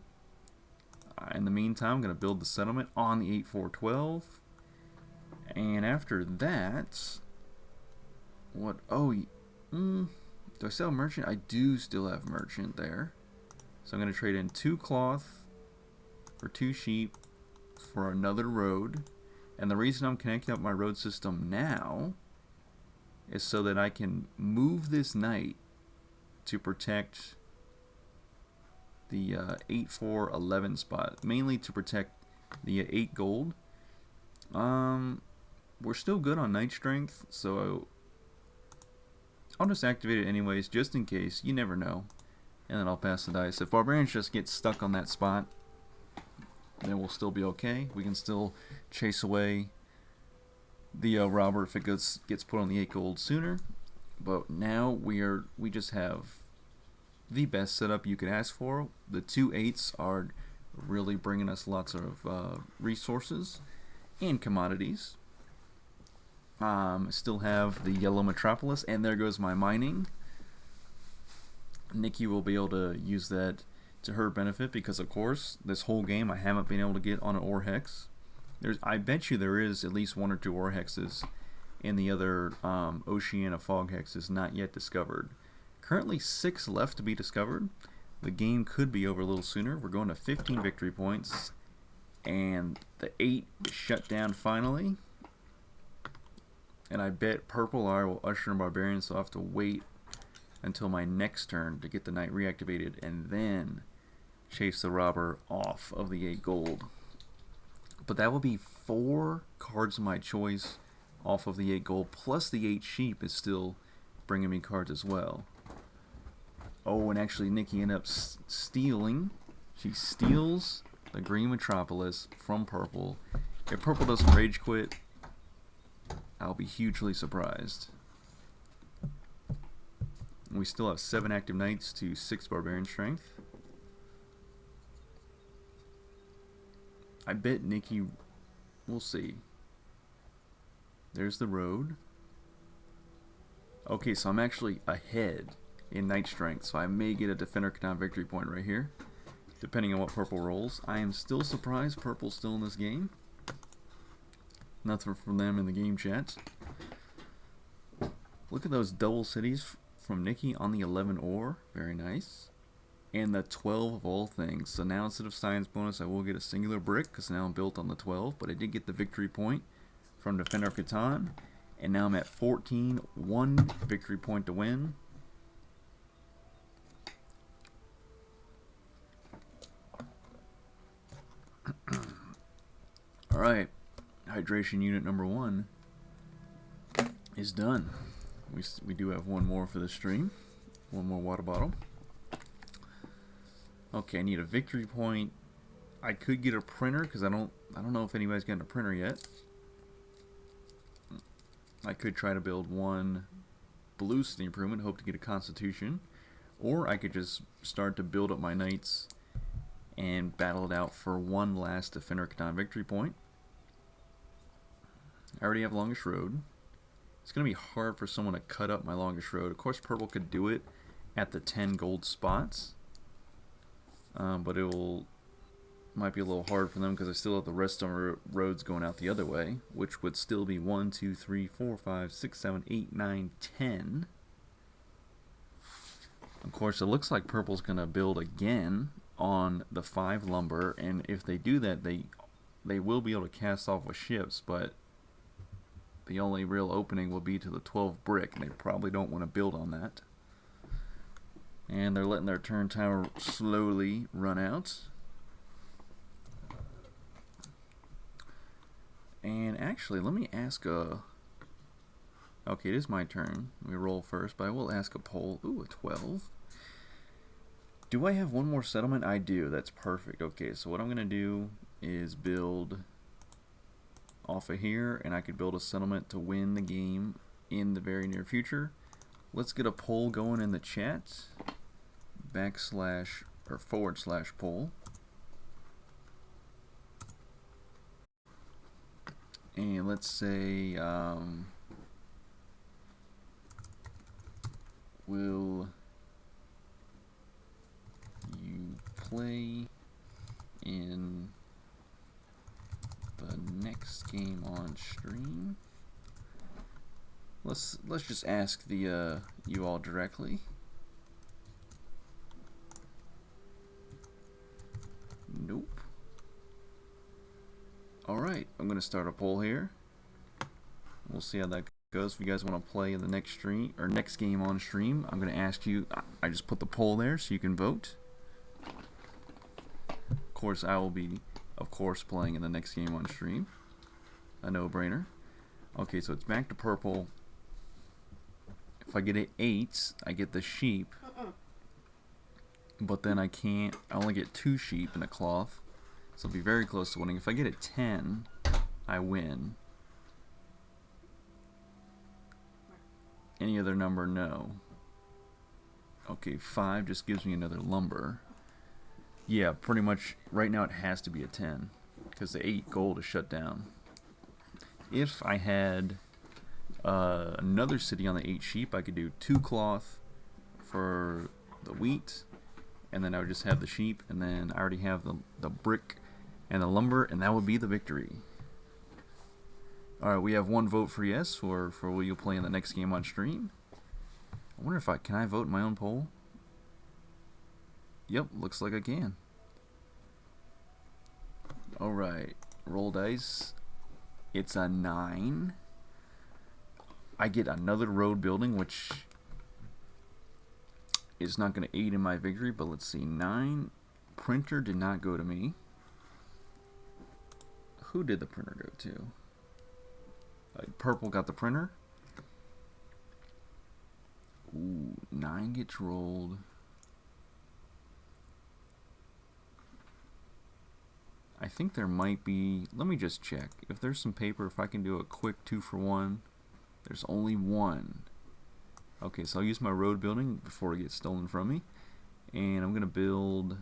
In the meantime, I'm going to build the settlement on the 8412. And after that, what? Oh, do I sell merchant? I do still have merchant there. So I'm going to trade in 2 cloth for 2 sheep for another road. And the reason I'm connecting up my road system now is so that I can move this knight to protect the 8-4-11 spot, mainly to protect the 8 gold. We're still good on knight strength, so I'll just activate it anyways, just in case. You never know. And then I'll pass the dice. If barbarians just get stuck on that spot, then we'll still be okay. We can still chase away the robber if it gets put on the 8 gold sooner. But now we just have the best setup you could ask for. The 2 8s are really bringing us lots of resources and commodities. Still have the yellow metropolis, and there goes my mining. Nikki will be able to use that to her benefit because, of course, this whole game I haven't been able to get on an ore hex. I bet you there is at least 1 or 2 ore hexes in the other Oceania fog hexes not yet discovered. Currently 6 left to be discovered. The game could be over a little sooner. We're going to 15 victory points, and the 8 is shut down finally. And I bet purple will usher in barbarians, so I'll have to wait until my next turn to get the knight reactivated and then chase the robber off of the 8 gold. But that will be 4 cards of my choice off of the 8 gold, plus the 8 sheep is still bringing me cards as well. Oh, and actually Nikki ended up stealing. She steals the green metropolis from purple. If purple doesn't rage quit, I'll be hugely surprised. We still have 7 active knights to 6 barbarian strength. I bet Nikki, we'll see. There's the road. Okay, so I'm actually ahead in knight strength, so I may get a defender Catan victory point right here, depending on what purple rolls. I am still surprised purple's still in this game. Nothing from them in the game chat. Look at those double cities from Nikki on the 11 ore. Very nice. And the 12 of all things. So now instead of science bonus, I will get a singular brick because now I'm built on the 12. But I did get the victory point from Defender Catan. And now I'm at 14. 1 victory point to win. Alright. Hydration unit number 1 is done. We do have 1 more for the stream. 1 more water bottle. Okay, I need a victory point. I could get a printer because I don't know if anybody's gotten a printer yet. I could try to build 1 blue city improvement, hope to get a constitution, or I could just start to build up my knights and battle it out for 1 last Defender Catan victory point. I already have longest road. It's going to be hard for someone to cut up my longest road. Of course, purple could do it at the 10 gold spots. But might be a little hard for them because I still have the rest of our roads going out the other way, which would still be 1, 2, 3, 4, 5, 6, 7, 8, 9, 10. Of course, it looks like purple's going to build again on the 5 lumber, and if they do that, they will be able to cast off with ships, but the only real opening will be to the 12 brick, and they probably don't want to build on that. And they're letting their turn timer slowly run out. And actually, let me ask a... Okay, it is my turn. We roll first, but I will ask a poll. Ooh, a 12. Do I have one more settlement? I do. That's perfect. Okay, so what I'm going to do is build off of here, and I could build a settlement to win the game in the very near future. Let's get a poll going in the chat. Backslash or / poll. And let's say, will you play in the next game on stream? Let's just ask the you all directly. Nope. Alright, I'm gonna start a poll here. We'll see how that goes. If you guys want to play in the next stream or next game on stream, I'm gonna ask you. I just put the poll there so you can vote. Of course, I will be, of course, playing in the next game on stream. A no-brainer. Okay, so it's back to purple. If I get an 8, I get the sheep. But then I can't. I only get 2 sheep and a cloth. So I'll be very close to winning. If I get a 10, I win. Any other number, no. Okay, 5 just gives me another lumber. Yeah, pretty much right now it has to be a 10. Because the 8 gold is shut down. If I had another city on the 8 sheep, I could do 2 cloth for the wheat, and then I would just have the sheep, and then I already have the brick and the lumber, and that would be the victory. Alright, we have 1 vote for yes for will you play in the next game on stream. I wonder if can I vote in my own poll? Yep, looks like I can. Alright, roll dice. It's a 9. I get another road building, which is not going to aid in my victory, but let's see. 9. Printer did not go to me. Who did the printer go to? Purple got the printer. Ooh, 9 gets rolled. I think there might be, let me just check. If there's some paper, if I can do a quick 2 for 1. There's only 1. Okay, so I'll use my road building before it gets stolen from me. And I'm going to build...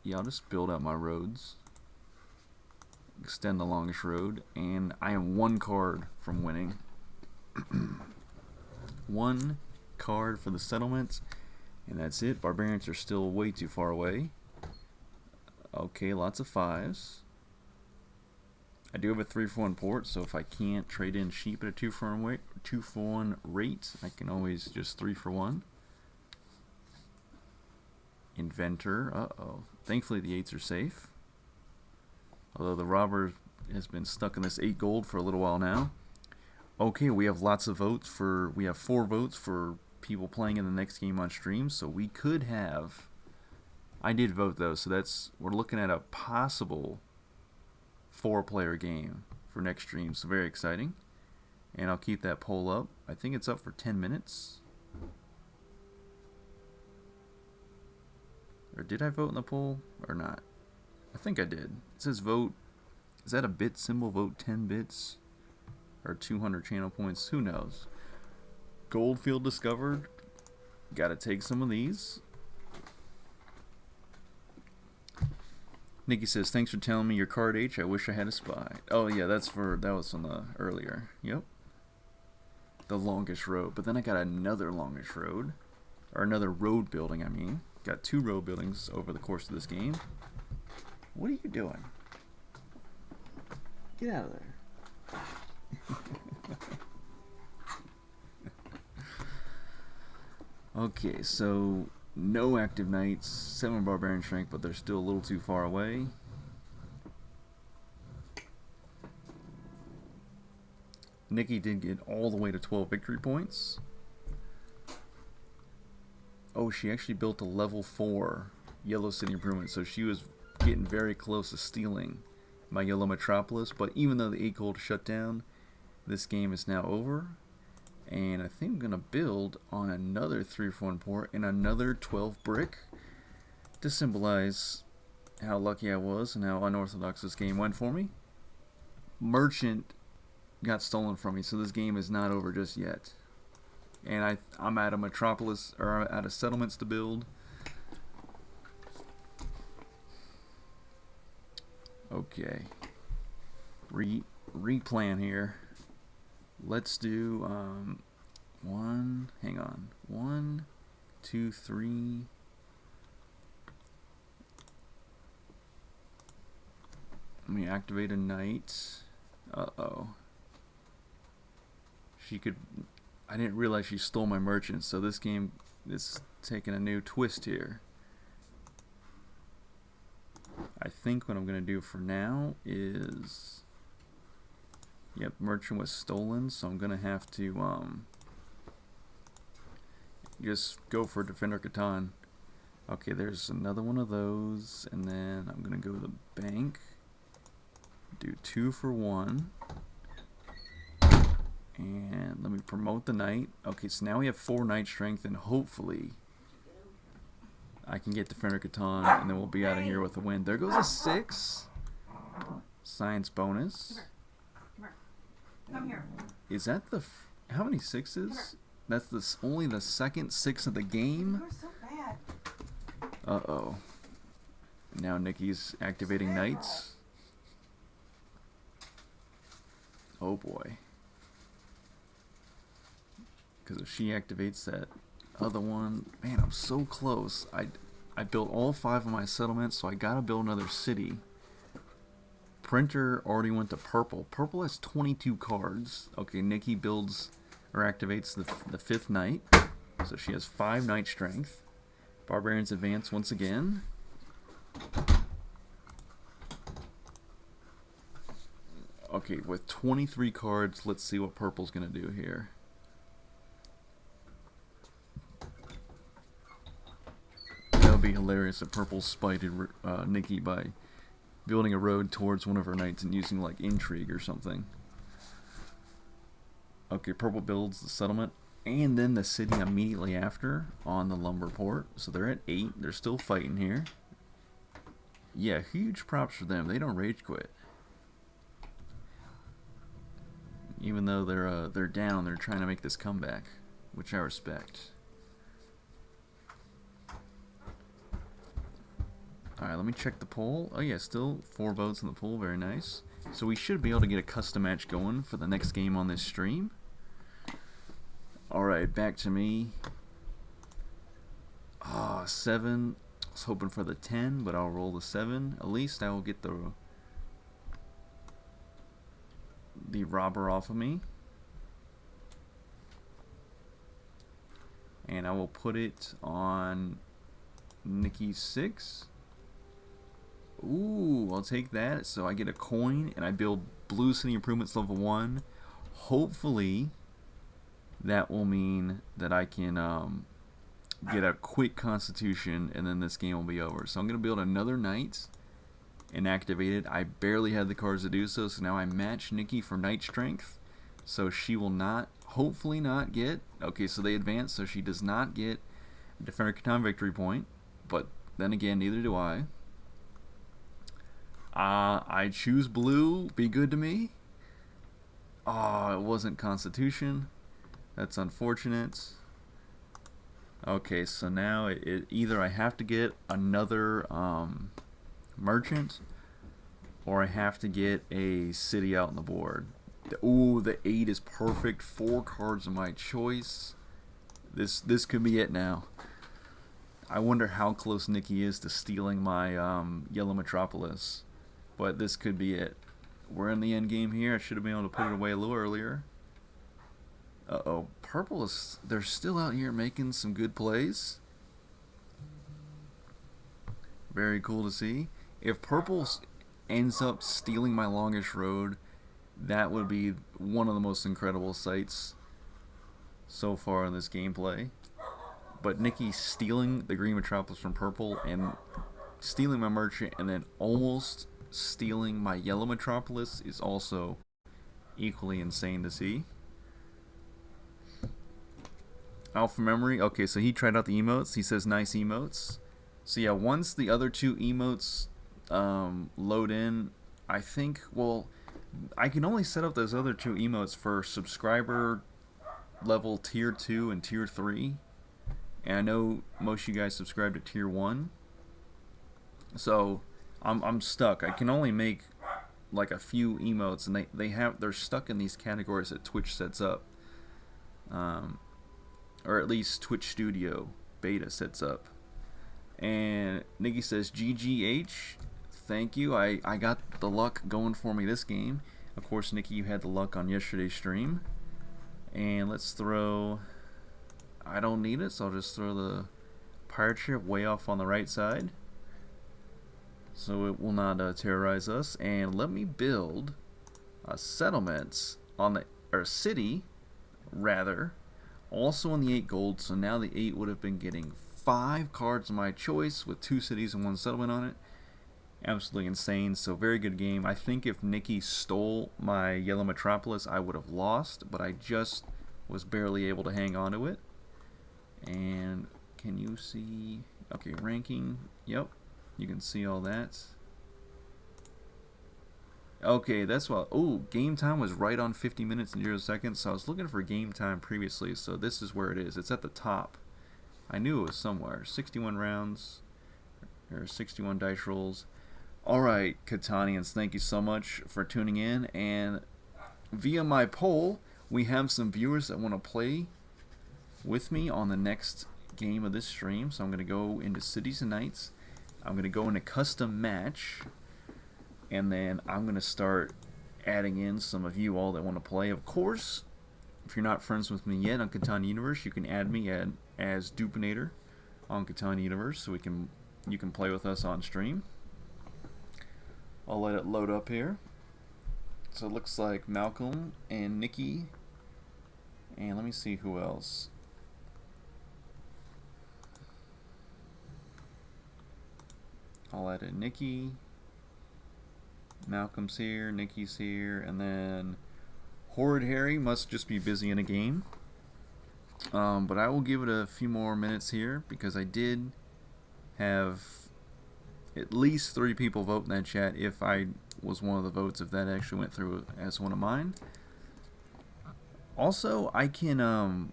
Yeah, I'll just build out my roads. Extend the longest road. And I am 1 card from winning. 1 card for the settlements. And that's it. Barbarians are still way too far away. Okay, lots of 5s. I do have a 3 for 1 port, so if I can't trade in sheep at a 2 for 1 rate, I can always just 3 for 1. Inventor, uh-oh. Thankfully the 8s are safe. Although the robber has been stuck in this 8 gold for a little while now. Okay, we have lots of votes for, we have 4 votes for people playing in the next game on stream, so we could have, I did vote though, so that's, we're looking at a possible 4-player game for next stream, so very exciting. And I'll keep that poll up. I think it's up for 10 minutes. Or did I vote in the poll or not? I think I did. It says vote. Is that a bit symbol? Vote 10 bits or 200 channel points? Who knows? Goldfield discovered. Gotta take some of these. Nikki says, thanks for telling me your card H. I wish I had a spy. Oh yeah, that was from the earlier. Yep. The longest road. But then I got another longest road. Or another road building, I mean. Got 2 road buildings over the course of this game. What are you doing? Get out of there. Okay, so no active knights, 7 barbarian strength, but they're still a little too far away. Nikki did get all the way to 12 victory points. Oh, she actually built a level 4 Yellow City Improvement, so she was getting very close to stealing my Yellow Metropolis, but even though the 8 gold shut down, this game is now over. And I think I'm going to build on another 3-for-1 port and another 12 brick to symbolize how lucky I was and how unorthodox this game went for me. Merchant got stolen from me, so this game is not over just yet. And I'm out of metropolis, or out of settlements to build. Okay. Replan here. Let's do hang on. 1, 2, 3. Let me activate a knight. Uh-oh. I didn't realize she stole my merchant, so this game is taking a new twist here. I think what I'm going to do for now is... Yep, merchant was stolen, so I'm going to have to just go for Defender Catan. Okay, there's another one of those, and then I'm going to go to the bank. Do 2 for 1. And let me promote the knight. Okay, so now we have 4 knight strength, and hopefully I can get Defender Catan, and then we'll be out of here with a win. There goes a 6. Science bonus. Come here. Is that the... how many 6s? That's only the second 6 of the game? You're so bad. Uh-oh. Now Nikki's activating knights. Oh boy. Because if she activates that other one... Man, I'm so close. I built all 5 of my settlements, so I gotta build another city. Printer already went to purple. Purple has 22 cards. Okay, Nikki builds or activates the 5th knight. So she has 5 knight strength. Barbarians advance once again. Okay, with 23 cards, let's see what purple's going to do here. That would be hilarious if purple spited Nikki by building a road towards one of her knights and using like intrigue or something. Okay, purple builds the settlement and then the city immediately after on the lumber port. So they're at 8. They're still fighting here. Yeah, huge props for them. They don't rage quit. Even though they're down, they're trying to make this comeback, which I respect. Alright, let me check the poll. Oh yeah, still 4 votes in the poll. Very nice. So we should be able to get a custom match going for the next game on this stream. Alright, back to me. 7. I was hoping for the 10, but I'll roll the 7. At least I will get the robber off of me. And I will put it on Nikki's 6. Ooh, I'll take that. So I get a coin and I build Blue City Improvements level 1. Hopefully that will mean that I can get a quick constitution and then this game will be over. So I'm going to build another knight and activate it. I barely had the cards to do so, so now I match Nikki for knight strength. So she will not, hopefully not get, okay, so they advance, so she does not get a Defender Catan victory point. But then again, neither do I. I choose blue. Be good to me. Oh, it wasn't Constitution. That's unfortunate. Okay, so now either I have to get another merchant, or I have to get a city out on the board. Ooh, the 8 is perfect. 4 cards of my choice. This could be it now. I wonder how close Nikki is to stealing my yellow metropolis. But this could be it. We're in the end game here. I should have been able to put it away a little earlier. Uh-oh. Purple is... They're still out here making some good plays. Very cool to see. If purple ends up stealing my longest road, that would be one of the most incredible sights so far in this gameplay. But Nikki stealing the green metropolis from purple and stealing my merchant and then almost stealing my yellow metropolis is also equally insane to see. Alpha Memory. Okay, so he tried out the emotes. He says nice emotes. So yeah, once the other two emotes load in, I think, well, I can only set up those other two emotes for subscriber level tier 2 and tier 3. And I know most of you guys subscribe to tier 1. So I'm stuck. I can only make like a few emotes, and they're stuck in these categories that Twitch sets up. Um, or at least Twitch Studio Beta sets up. And Nikki says, GGH, thank you. I got the luck going for me this game. Of course, Nikki, you had the luck on yesterday's stream. And let's throw... I don't need it, so I'll just throw the pirate ship way off on the right side, so it will not terrorize us. And let me build a settlement on the... or a city, rather, also on the 8 gold. So now the 8 would have been getting 5 cards of my choice with 2 cities and 1 settlement on it. Absolutely insane. So very good game. I think if Nikki stole my Yellow Metropolis, I would have lost, but I just was barely able to hang on to it. And can you see? Okay, ranking. Yep, you can see all that. Okay, that's what. Oh, game time was right on 50 minutes and 0 seconds. So I was looking for game time previously. So this is where it is. It's at the top. I knew it was somewhere. 61 rounds. Or 61 dice rolls. Alright, Catanians, thank you so much for tuning in. And via my poll, we have some viewers that want to play with me on the next game of this stream. So I'm going to go into Cities and Knights. I'm going to go into Custom Match. And then I'm going to start adding in some of you all that want to play. Of course, if you're not friends with me yet on Catan Universe, you can add me as Dupinator on Catan Universe, so you can play with us on stream. I'll let it load up here. So it looks like Malcolm and Nikki, and let me see who else. I'll add in Nikki. Malcolm's here, Nikki's here, and then Horrid Harry must just be busy in a game. But I will give it a few more minutes here because I did have at least 3 people vote in that chat if I was one of the votes, if that actually went through as one of mine. Also, I can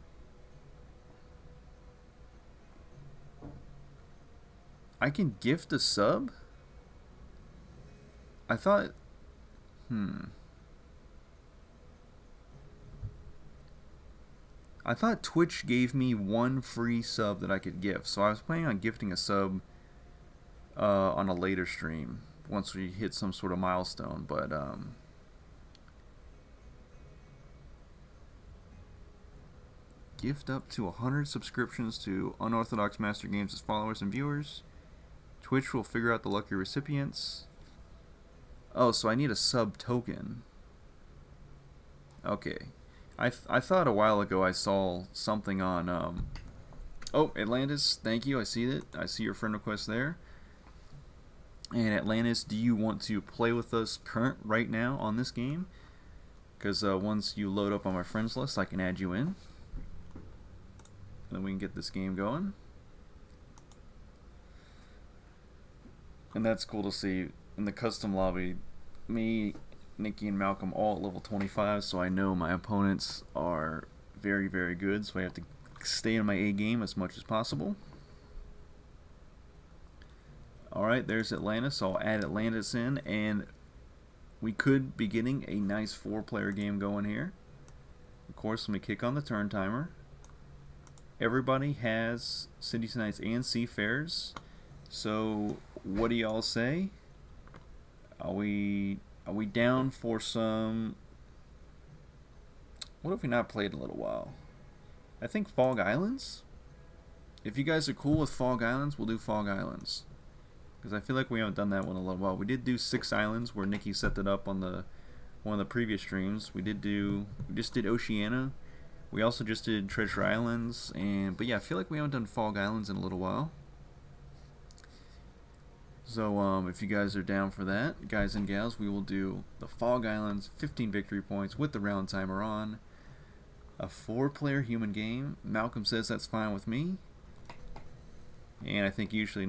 gift a sub. I thought I thought Twitch gave me 1 free sub that I could gift, so I was planning on gifting a sub on a later stream once we hit some sort of milestone, but gift up to 100 subscriptions to Unorthodox Master Games' followers and viewers. Twitch will figure out the lucky recipients. Oh, so I need a sub token. Okay. I thought a while ago I saw something on oh, Atlantis, thank you. I see it. I see your friend request there. And Atlantis, do you want to play with us right now on this game? Because once you load up on my friends list, I can add you in. Then we can get this game going. And that's cool to see. In the custom lobby, me, Nikki, and Malcolm all at level 25, so I know my opponents are very, very good, so I have to stay in my A game as much as possible. Alright, there's Atlantis, so I'll add Atlantis in, and we could be getting a nice 4-player game going here. Of course, let me kick on the turn timer. Everybody has Cities and Knights and Seafarers, so what do y'all say? Are we down for some... What have we not played in a little while? I think Fog Islands? If you guys are cool with Fog Islands, we'll do Fog Islands. Because I feel like we haven't done that one in a little while. We did do 6 Islands where Nikki set it up on one of the previous streams. We just did Oceania. We also just did Treasure Islands. But yeah, I feel like we haven't done Fog Islands in a little while. So if you guys are down for that, guys and gals, we will do the Fog Islands, 15 victory points with the round timer on. A 4-player human game. Malcolm says that's fine with me. And I think usually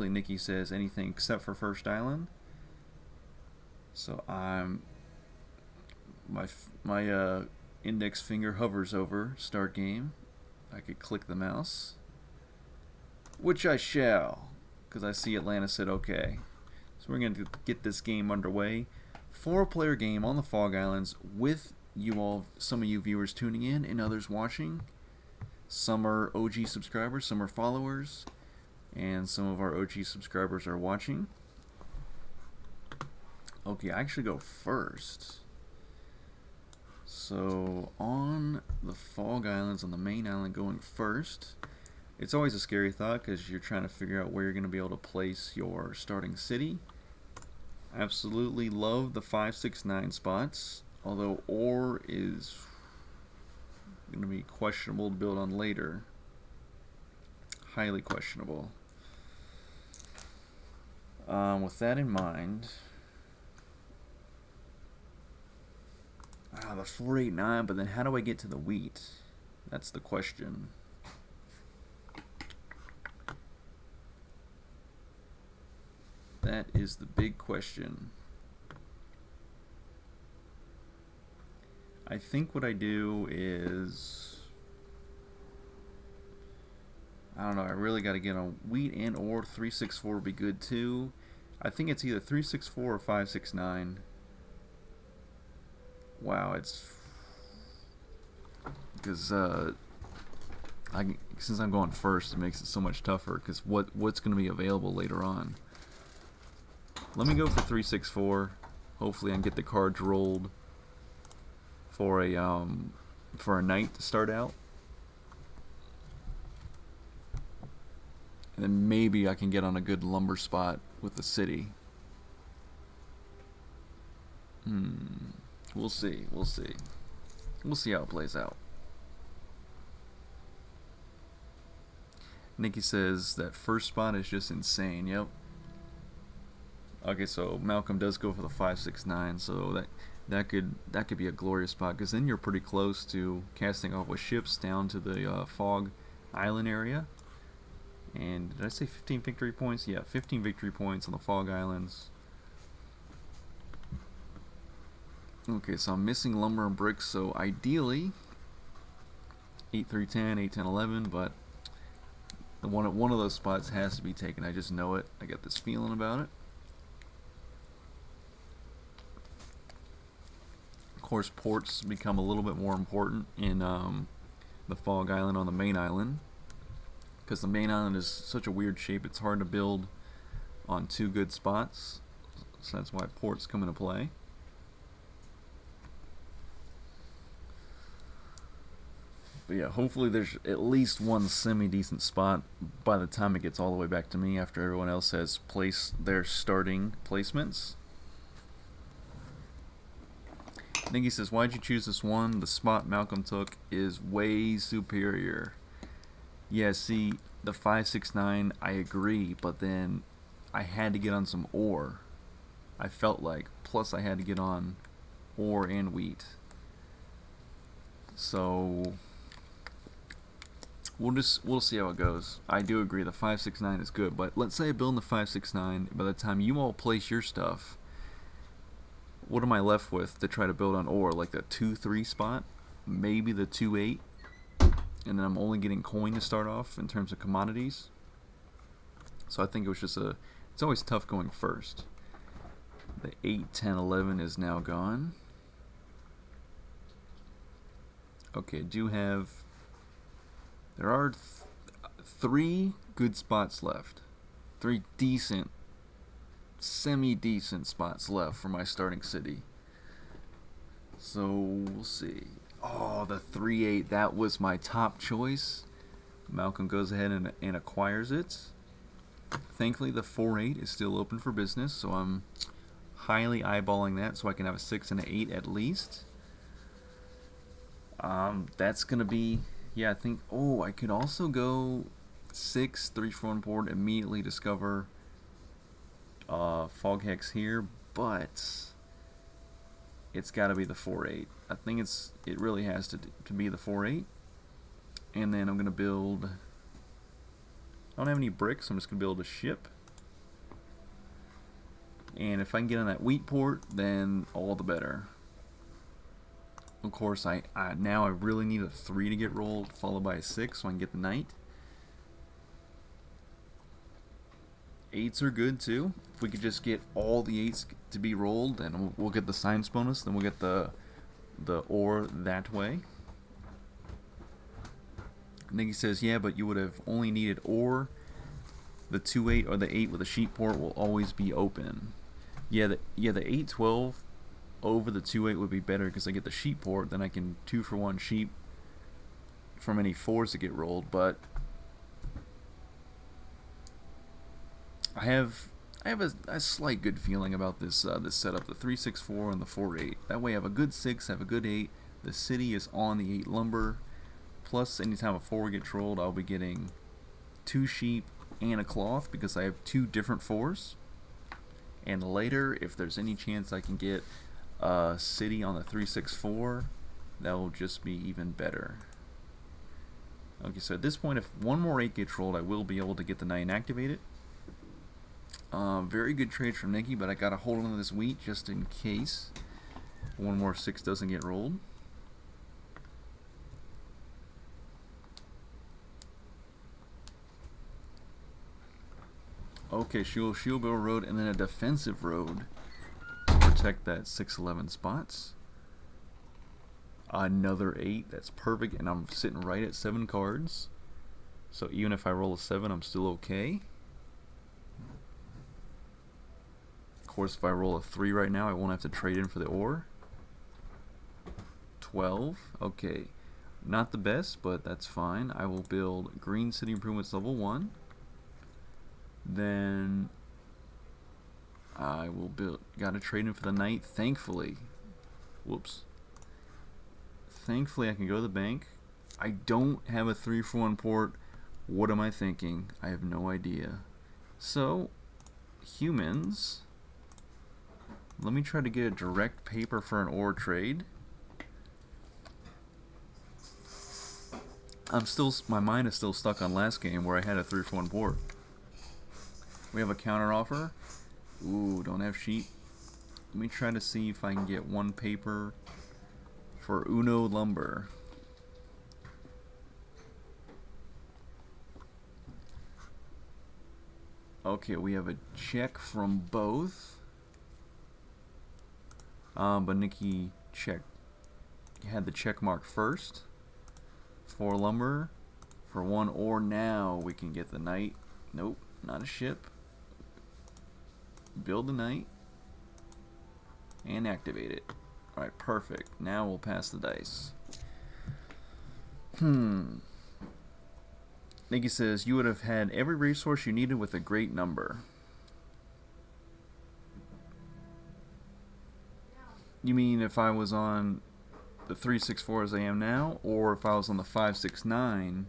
Nikki says anything except for First Island. So my index finger hovers over start game. I could click the mouse, which I shall, because I see Atlanta said okay. So we're going to get this game underway. 4-player game on the Fog Islands with you all, some of you viewers tuning in and others watching. Some are OG subscribers, some are followers, and some of our OG subscribers are watching. Okay, I actually go first. So on the Fog Islands, on the main island, going first. It's always a scary thought because you're trying to figure out where you're going to be able to place your starting city. Absolutely love the 5, 6, 9 spots, although ore is going to be questionable to build on later. Highly questionable. With that in mind, the 4, 8, 9, but then how do I get to the wheat? That's the question. That is the big question. I think what I do is, I don't know, I really got to get on wheat and ore. 3, 6, 4 would be good too. I think it's either 3, 6, 4 or 5, 6, 9. Wow, it's because since I'm going first, it makes it so much tougher because what's going to be available later on. Let me go for 3, 6, 4. Hopefully I can get the cards rolled for a night to start out. And then maybe I can get on a good lumber spot with the city. We'll see. We'll see. We'll see how it plays out. Nikki says that first spot is just insane. Yep. Okay, so Malcolm does go for the 5, 6, 9. So that could be a glorious spot because then you're pretty close to casting off with ships down to the Fog Island area. And did I say 15 victory points? Yeah, 15 victory points on the Fog Islands. Okay, so I'm missing lumber and bricks, so ideally 8, 3, 10, 8, 10, 11, but one of those spots has to be taken. I just know it. I get this feeling about it. Of course, ports become a little bit more important in the Fog Island on the main island, because the main island is such a weird shape. It's hard to build on 2 good spots, so that's why ports come into play. But yeah, hopefully there's at least one semi-decent spot by the time it gets all the way back to me after everyone else has placed their starting placements. Nikki says, why'd you choose this one? The spot Malcolm took is way superior. Yeah, see, the 5, 6, 9, I agree, but then I had to get on some ore. I felt like, plus I had to get on ore and wheat. So we'll see how it goes. I do agree the 5, 6, 9 is good, but let's say I build in the 5, 6, 9. By the time you all place your stuff, what am I left with to try to build on ore? Like the 2, 3 spot, maybe the 2, 8, and then I'm only getting coin to start off in terms of commodities. So I think it was just it's always tough going first. The 8, 10, 11 is now gone. Okay, there are 3 good spots left. 3 decent, semi-decent spots left for my starting city. So we'll see. Oh, the 3, 8, that was my top choice. Malcolm goes ahead and acquires it. Thankfully, the 4, 8 is still open for business, so I'm highly eyeballing that so I can have a 6 and an 8 at least. That's gonna be, yeah, I think, I could also go 6, 3 for 1 board, immediately discover Fog Hex here, but it's got to be the 4-8. I think it really has to be the 4-8. And then I'm going to build... I don't have any bricks, I'm just going to build a ship. And if I can get on that wheat port, then all the better. Of course, now I really need a 3 to get rolled, followed by a 6 so I can get the knight. 8s are good too. If we could just get all the 8s to be rolled, then we'll get the science bonus, then we'll get the ore that way. And then he says, yeah, but you would have only needed ore. The 2-8 or the 8 with a sheep port will always be open. Yeah, the 8-12 over the 2-8 would be better because I get the sheep port, then I can 2-for-1 sheep from any 4s that get rolled, but I have a slight good feeling about this this setup, the 3-6-4 and the 4-8. That way I have a good 6, I have a good 8, the city is on the 8 lumber, plus anytime a 4 gets rolled I'll be getting 2 sheep and a cloth because I have 2 different 4s. And later, if there's any chance I can get a city on the 3-6-4, that will just be even better. Okay, so at this point, if one more 8 gets rolled, I will be able to get the 9 activated. Very good trade from Nikki, but I gotta hold on to this wheat just in case one more 6 doesn't get rolled. Okay, shield bill road and then a defensive road to protect that 6-11 spots. Another 8, that's perfect, and I'm sitting right at 7 cards. So even if I roll a 7, I'm still okay. Of course, if I roll a 3 right now, I won't have to trade in for the ore. 12, okay. Not the best, but that's fine. I will build Green City Improvements level 1. Then I will build, gotta trade in for the knight, thankfully. Whoops. Thankfully I can go to the bank. I don't have a 3-for-1 port. What am I thinking? I have no idea. So, humans, let me try to get a direct paper for an ore trade. My mind is still stuck on last game where I had a 3-for-1 port. We have a counter offer. Ooh, don't have sheep. Let me try to see if I can get 1 paper for Uno lumber. Okay, we have a check from both. But Nikki had the check mark first. 4 lumber. For 1 ore now we can get the knight. Nope, not a ship. Build the knight and activate it. Alright, perfect. Now we'll pass the dice. Nikki says, you would have had every resource you needed with a great number. You mean if I was on the 3-6-4 as I am now, or if I was on the 5-6-9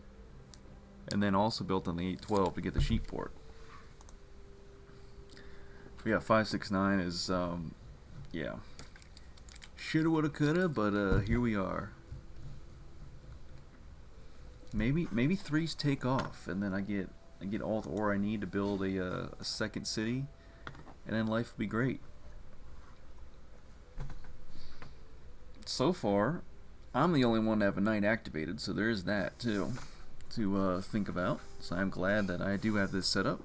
and then also built on the 8-12 to get the sheep port? Yeah, 5-6-9 is, yeah. Shoulda, woulda, coulda, but here we are. Maybe 3s take off, and then I get all the ore I need to build a second city, and then life will be great. So far, I'm the only one to have a knight activated, so there is that too to think about. So I'm glad that I do have this set up.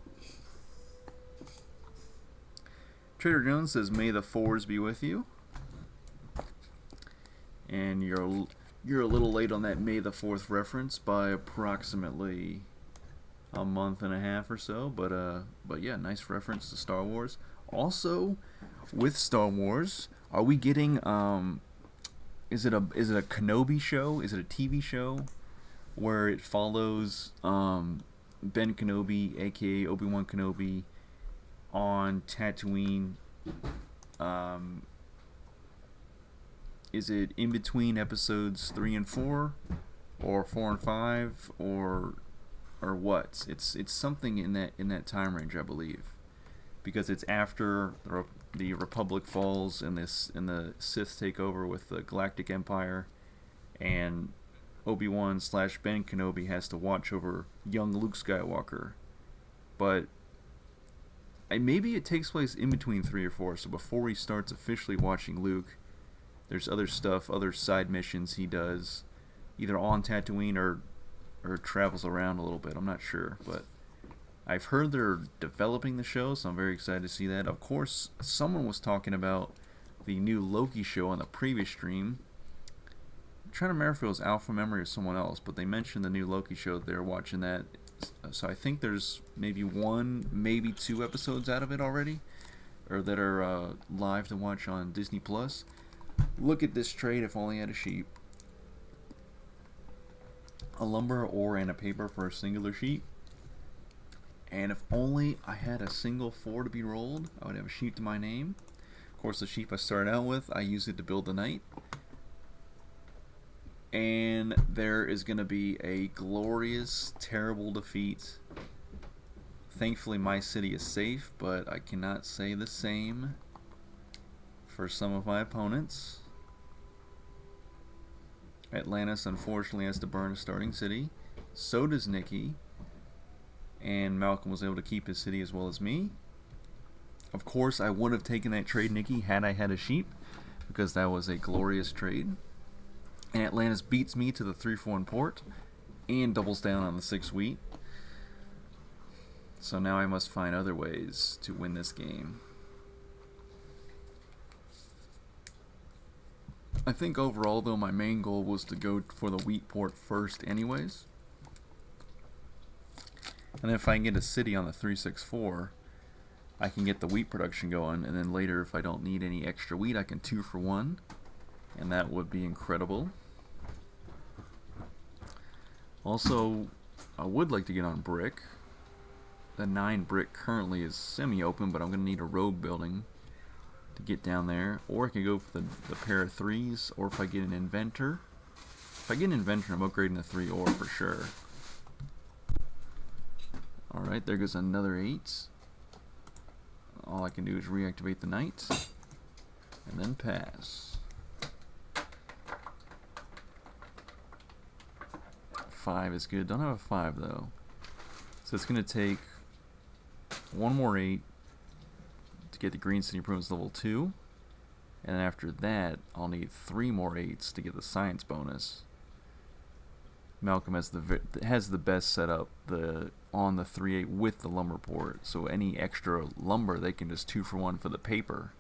Trader Jones says, "May the 4s be with you." And you're a little late on that May the 4th reference by approximately a month and a half or so, but yeah, nice reference to Star Wars. Also, with Star Wars, are we getting is it a Kenobi show? Is it a TV show where it follows Ben Kenobi, aka Obi-Wan Kenobi, on Tatooine? Is it in between episodes 3 and 4, or 4 and 5, or what? It's something in that time range, I believe. because it's after the Republic falls and the Sith take over with the Galactic Empire, and Obi-Wan / Ben Kenobi has to watch over young Luke Skywalker. But maybe it takes place in between 3 or 4, so before he starts officially watching Luke, there's other stuff, other side missions he does, either on Tatooine or travels around a little bit. I'm not sure, but I've heard they're developing the show, so I'm very excited to see that. Of course, someone was talking about the new Loki show on the previous stream. I'm trying to remember if it was Alpha Memory or someone else, but they mentioned the new Loki show. They're watching that. So I think there's maybe 1, maybe 2 episodes out of it already, or that are live to watch on Disney Plus. Look at this trade. If only I had a sheep. A lumber ore and a paper for a singular sheep. And if only I had a single 4 to be rolled, I would have a sheep to my name. Of course, the sheep I started out with, I use it to build the knight. And there is going to be a glorious, terrible defeat. Thankfully, my city is safe, but I cannot say the same for some of my opponents. Atlantis, unfortunately, has to burn a starting city. So does Nikki. And Malcolm was able to keep his city as well as me. Of course, I would have taken that trade, Nikki, had I had a sheep, because that was a glorious trade. And Atlantis beats me to the 3-4 port and doubles down on the 6 wheat. So now I must find other ways to win this game. I think overall, though, my main goal was to go for the wheat port first anyways. And then if I can get a city on the 364, I can get the wheat production going. And then later, if I don't need any extra wheat, I can 2 for 1. And that would be incredible. Also, I would like to get on brick. The 9 brick currently is semi-open, but I'm going to need a road building to get down there. Or I can go for the pair of 3s, or if I get an inventor. If I get an inventor, I'm upgrading the 3 ore for sure. Alright, there goes another 8. All I can do is reactivate the knight, and then pass. 5 is good. Don't have a 5 though. So it's going to take 1 more 8 to get the Green City Improvements level 2. And then after that, I'll need 3 more 8s to get the science bonus. Malcolm has the best setup on the 3-8 with the lumber port. So any extra lumber, they can just 2 for 1 for the paper.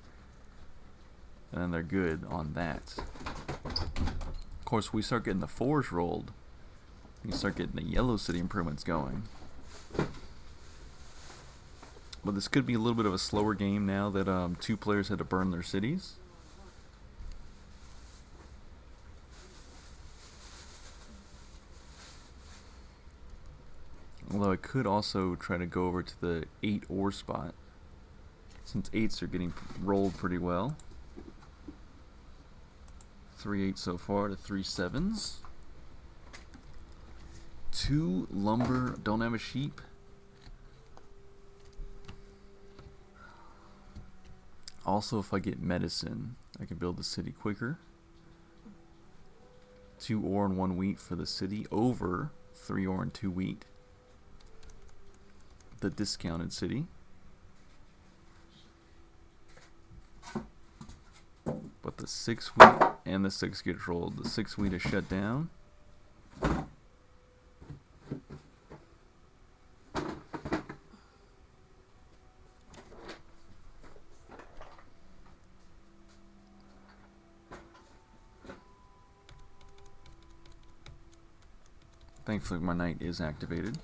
And then they're good on that. Of course, we start getting the 4s rolled. You can start getting the Yellow City Improvements going. But this could be a little bit of a slower game now that 2 players had to burn their cities. Although I could also try to go over to the 8 ore spot, since 8s are getting rolled pretty well. 3 8s so far to 3 7s. 2 lumber, don't have a sheep. Also, if I get medicine, I can build the city quicker. 2 ore and 1 wheat for the city over 3 ore and 2 wheat. The discounted city. But the 6 wheat and the 6 gets rolled. The 6 wheat is shut down. Thankfully, my knight is activated.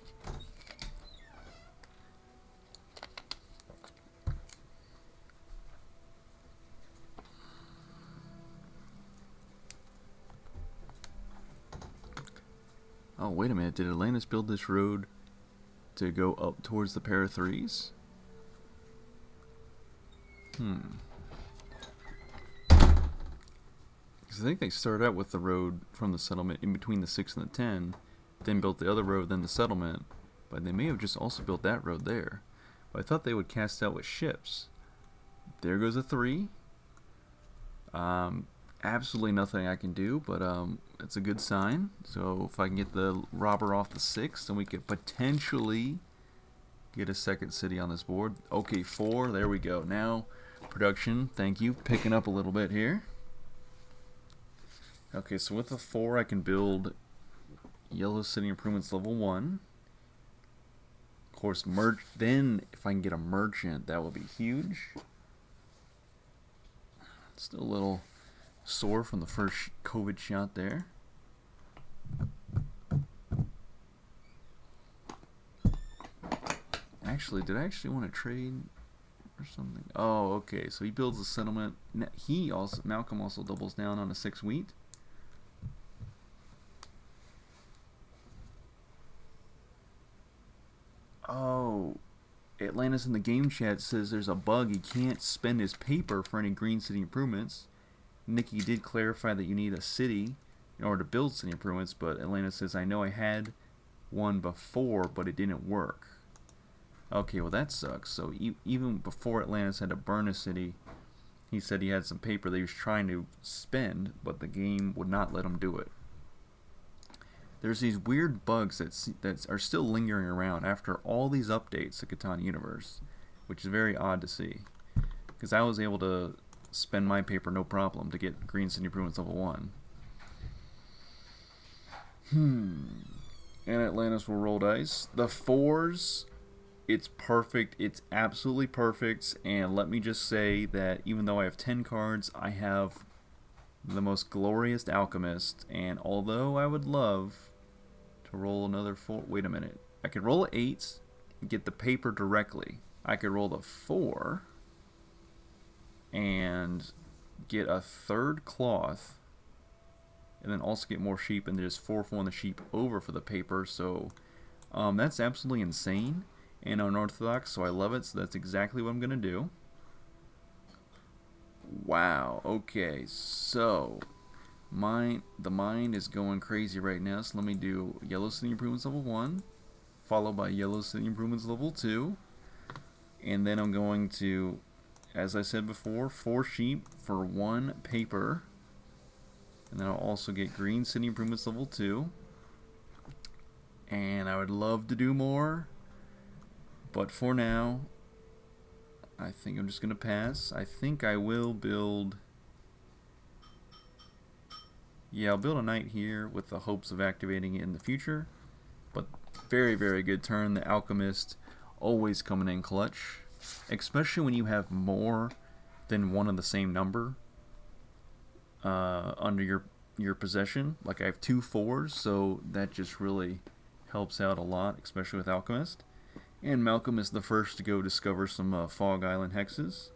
Oh, wait a minute. Did Atlantis build this road to go up towards the pair of 3s? Because I think they started out with the road from the settlement in between the 6 and the 10, then built the other road, then the settlement, but they may have just also built that road there. But I thought they would cast out with ships. There goes a 3. Absolutely nothing I can do, but it's a good sign. So if I can get the robber off the 6, then we could potentially get a second city on this board. Okay, 4. There we go. Now, production, thank you. Picking up a little bit here. Okay, so with the 4, I can build Yellow City Improvements level 1. Of course, then if I can get a merchant, that will be huge. Still a little sore from the first COVID shot there. Actually, did I actually want to trade or something? Oh, okay. So he builds a settlement. Malcolm also doubles down on a 6 wheat. Oh, Atlantis in the game chat says there's a bug. He can't spend his paper for any green city improvements. Nikki did clarify that you need a city in order to build city improvements, but Atlantis says, I know I had one before, but it didn't work. Okay, well that sucks. So even before Atlantis had to burn a city, he said he had some paper that he was trying to spend, but the game would not let him do it. There's these weird bugs that are still lingering around after all these updates to Catan Universe, which is very odd to see. Because I was able to spend my paper no problem to get Green City Improvements level 1. And Atlantis will roll dice. The 4s, it's perfect. It's absolutely perfect. And let me just say that even though I have 10 cards, I have the most glorious Alchemist. And although I would love to roll another 4, wait a minute. I could roll an 8, get the paper directly. I could roll the 4 and get a 3rd cloth, and then also get more sheep, and just 4 the sheep over for the paper. So that's absolutely insane and unorthodox, so I love it. So that's exactly what I'm gonna do. Wow. Okay, so the mind is going crazy right now. So let me do Yellow City Improvements level 1, followed by Yellow City Improvements level 2, and then I'm going to, as I said before, 4 sheep for 1 paper. And then I'll also get Green City Improvements level 2. And I would love to do more, but for now, I think I'm just going to pass. I think I will build... Yeah, I'll build a knight here with the hopes of activating it in the future. But very, very good turn. The Alchemist always coming in clutch. Especially when you have more than one of the same number under your possession. Like I have 2 4s, so that just really helps out a lot, especially with Alchemist. And Malcolm is the first to go discover some Fog Island hexes.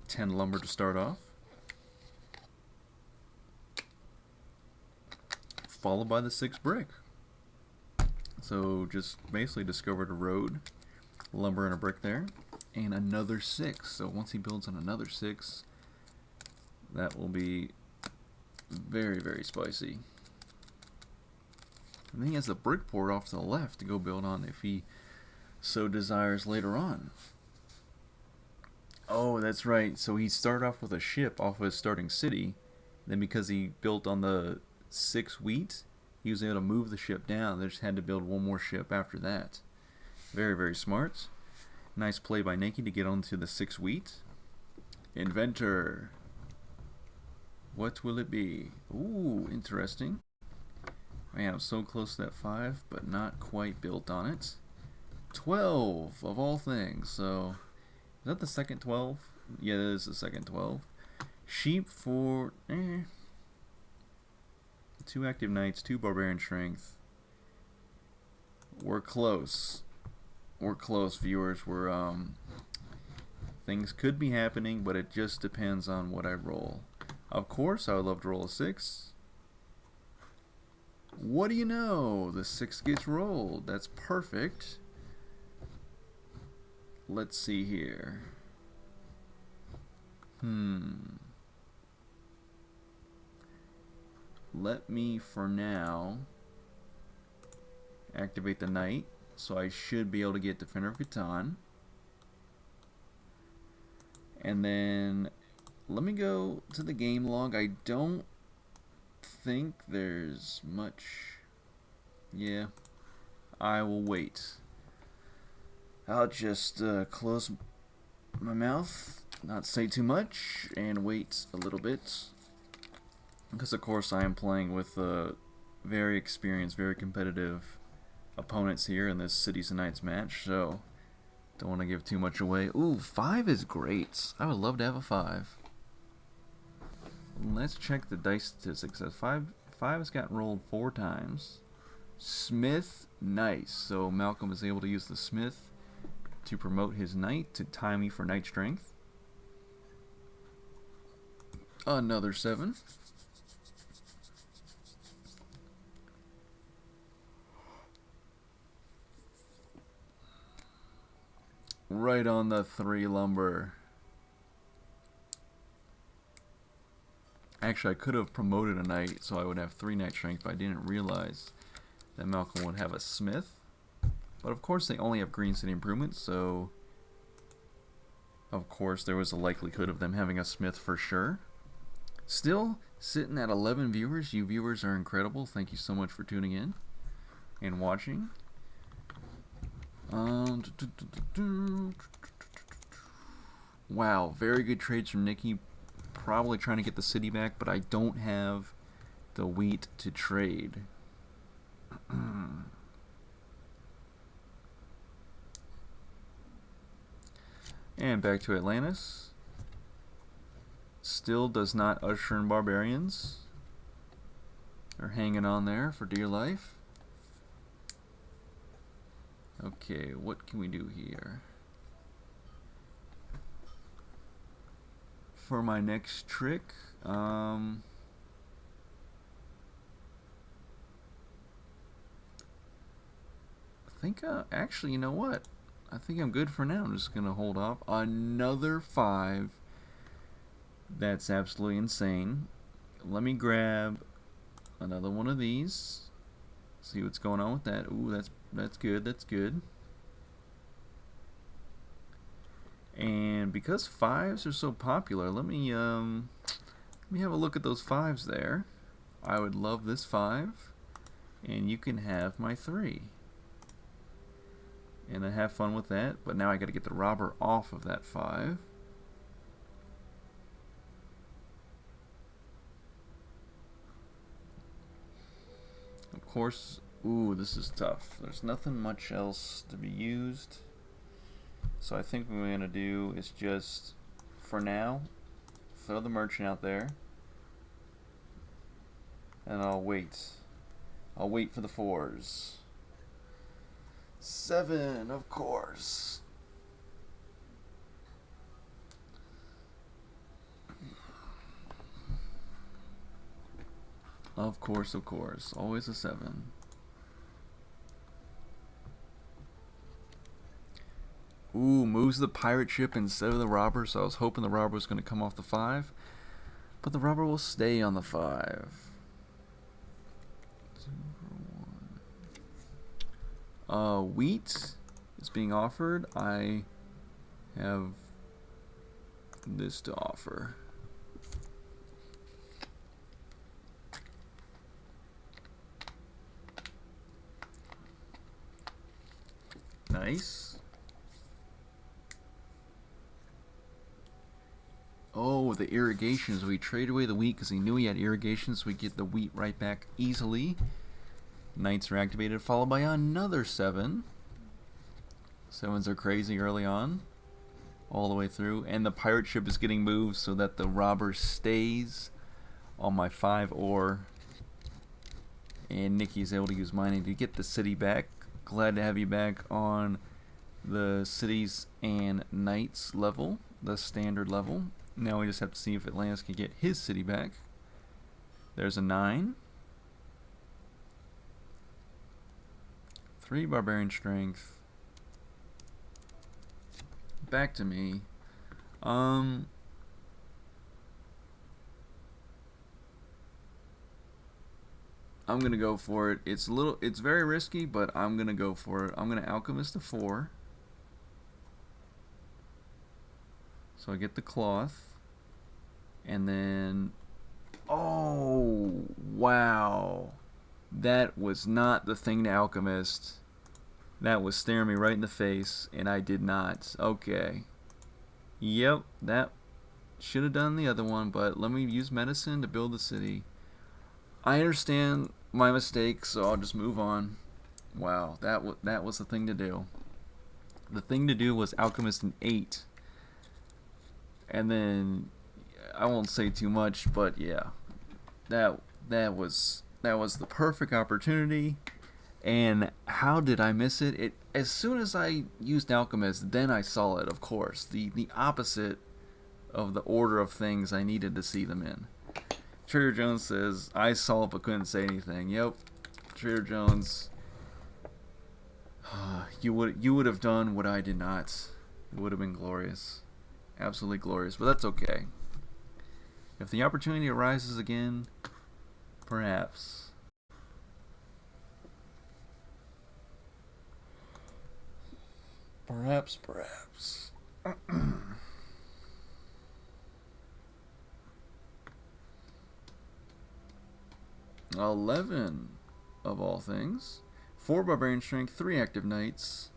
10 lumber to start off. Followed by the 6 brick. So just basically discovered a road, lumber and a brick there, and another 6. So once he builds on another 6, that will be very, very spicy. And then he has the brick port off to the left to go build on if he so desires later on. Oh, that's right. So he started off with a ship off of his starting city. Then because he built on the 6 wheat, he was able to move the ship down. They just had to build 1 more ship after that. Very, very smart. Nice play by Nikki to get onto the 6 wheat. Inventor. What will it be? Ooh, interesting. Man, I'm so close to that 5, but not quite built on it. 12, of all things. So, is that the second 12? Yeah, that is the second 12. Sheep for... 2 active knights, 2 barbarian strength. We're close. We're close, viewers. We're, things could be happening, but it just depends on what I roll. Of course, I would love to roll a 6. What do you know? The 6 gets rolled. That's perfect. Let's see here. Let me, for now, activate the knight. so I should be able to get Defender of Catan. And then let me go to the game log. I don't think there's much. Yeah, I will wait. I'll just close my mouth, not say too much, and wait a little bit. Because of course I am playing with very experienced, very competitive opponents here in this Cities and Knights match, so don't want to give too much away. Ooh, 5 is great. I would love to have a 5. Let's check the dice statistics. 5 has gotten rolled 4 times. Smith, nice. So Malcolm is able to use the Smith to promote his knight to tie me for knight strength. Another 7. Right on the 3 lumber. Actually, I could have promoted a knight so I would have 3 knight strength, but I didn't realize that Malcolm would have a smith. But of course they only have green city improvements, so of course there was a likelihood of them having a smith for sure. Still sitting at 11 viewers. You viewers are incredible. Thank you so much for tuning in and watching. Wow, very good trades from Nikki. Probably trying to get the city back, but I don't have the wheat to trade. And back to Atlantis. Still does not usher in barbarians. They're hanging on there for dear life. Okay, what can we do here? For my next trick, I think, actually, you know what? I think I'm good for now. I'm just going to hold off. Another 5. That's absolutely insane. Let me grab another one of these. See what's going on with that. Ooh, that's good. That's good. And because 5s are so popular, let me have a look at those 5s there. I would love this 5, and you can have my 3. And I have fun with that, but now I got to get the robber off of that 5. Of course, ooh, this is tough. There's nothing much else to be used. So I think what we're going to do is just, for now, throw the merchant out there. And I'll wait. I'll wait for the 4s. 7, of course. Of course, of course. Always a 7. Ooh, moves the pirate ship instead of the robber, so I was hoping the robber was going to come off the 5. But the robber will stay on the 5. 2 for 1. Wheat is being offered. I have this to offer. Nice. Oh, the irrigation. So we traded away the wheat because he knew he had irrigation, so we get the wheat right back easily. Knights are activated, followed by another 7. 7s are crazy early on, all the way through. And the pirate ship is getting moved so that the robber stays on my 5 ore. And Nikki is able to use mining to get the city back. Glad to have you back on the cities and knights level, the standard level. Now we just have to see if Atlantis can get his city back. There's a 9. 3 barbarian strength. Back to me. I'm gonna go for it. It's very risky, but I'm gonna go for it. I'm gonna alchemist a 4. So I get the cloth. And then, oh, wow. That was not the thing to alchemist. That was staring me right in the face, and I did not. Okay. Yep, that should have done the other one, but let me use medicine to build the city. I understand my mistake, so I'll just move on. Wow, that was the thing to do. The thing to do was alchemist an 8. And then I won't say too much, but yeah. That that was the perfect opportunity. And how did I miss it? It as soon as I used alchemist, then I saw it, of course. The opposite of the order of things I needed to see them in. Trader Jones says, I saw it but couldn't say anything. Yep. Trader Jones, you would have done what I did not. It would have been glorious. Absolutely glorious. But that's okay. If the opportunity arises again, perhaps. Perhaps. 11 of all things. 4 barbarian strength, 3 active knights.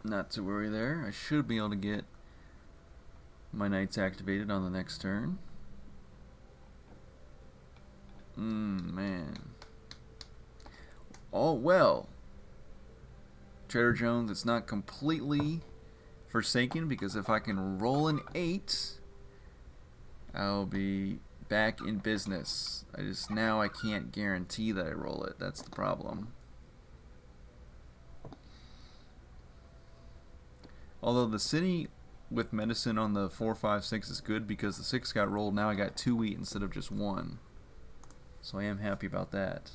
Not to worry there. I should be able to get my knights activated on the next turn. Man. Oh, well. Trader Jones, it's not completely forsaken, because if I can roll an 8, I'll be back in business. Now I can't guarantee that I roll it. That's the problem. Although the city with medicine on the 4, 5, 6 is good, because the 6 got rolled. Now I got 2 wheat instead of just 1. So I am happy about that.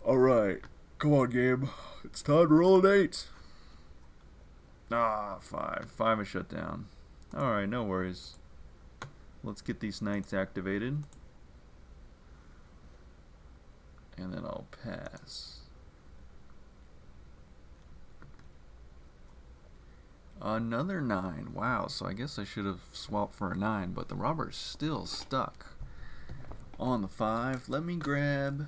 Alright. Come on, game. It's time to roll an 8. 5. 5 is shut down. Alright, no worries. Let's get these knights activated. And then I'll pass. Another 9. Wow, so I guess I should have swapped for a 9, but the robber's still stuck on the 5. Let me grab...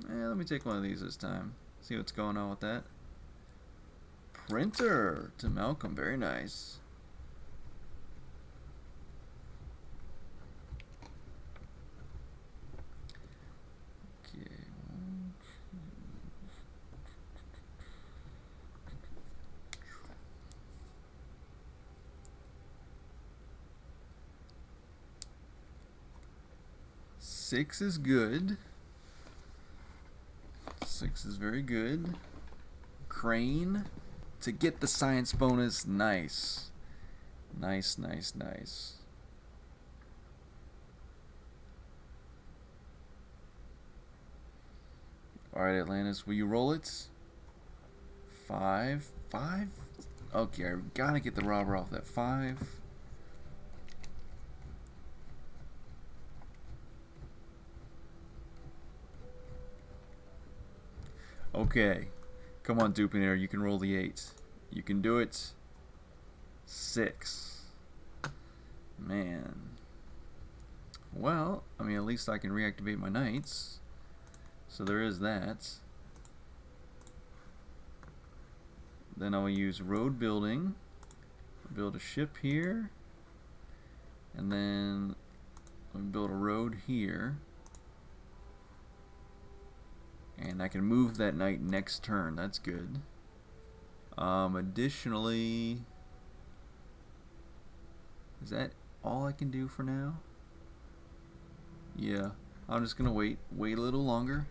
let me take one of these this time. See what's going on with that. Printer to Malcolm. Very nice. Okay. 6 is good. 6 is very good. Crane to get the science bonus. Nice. Nice. Alright, Atlantis, will you roll it? 5. 5? Okay, I gotta get the robber off that 5. Okay. Come on, Dupinair, you can roll the 8. You can do it. 6. Man. Well, I mean, at least I can reactivate my knights. So there is that. Then I'll use road building. Build a ship here. And then I'll build a road here. And I can move that knight next turn. That's good. Additionally, is that all I can do for now? Yeah, I'm just gonna wait a little longer.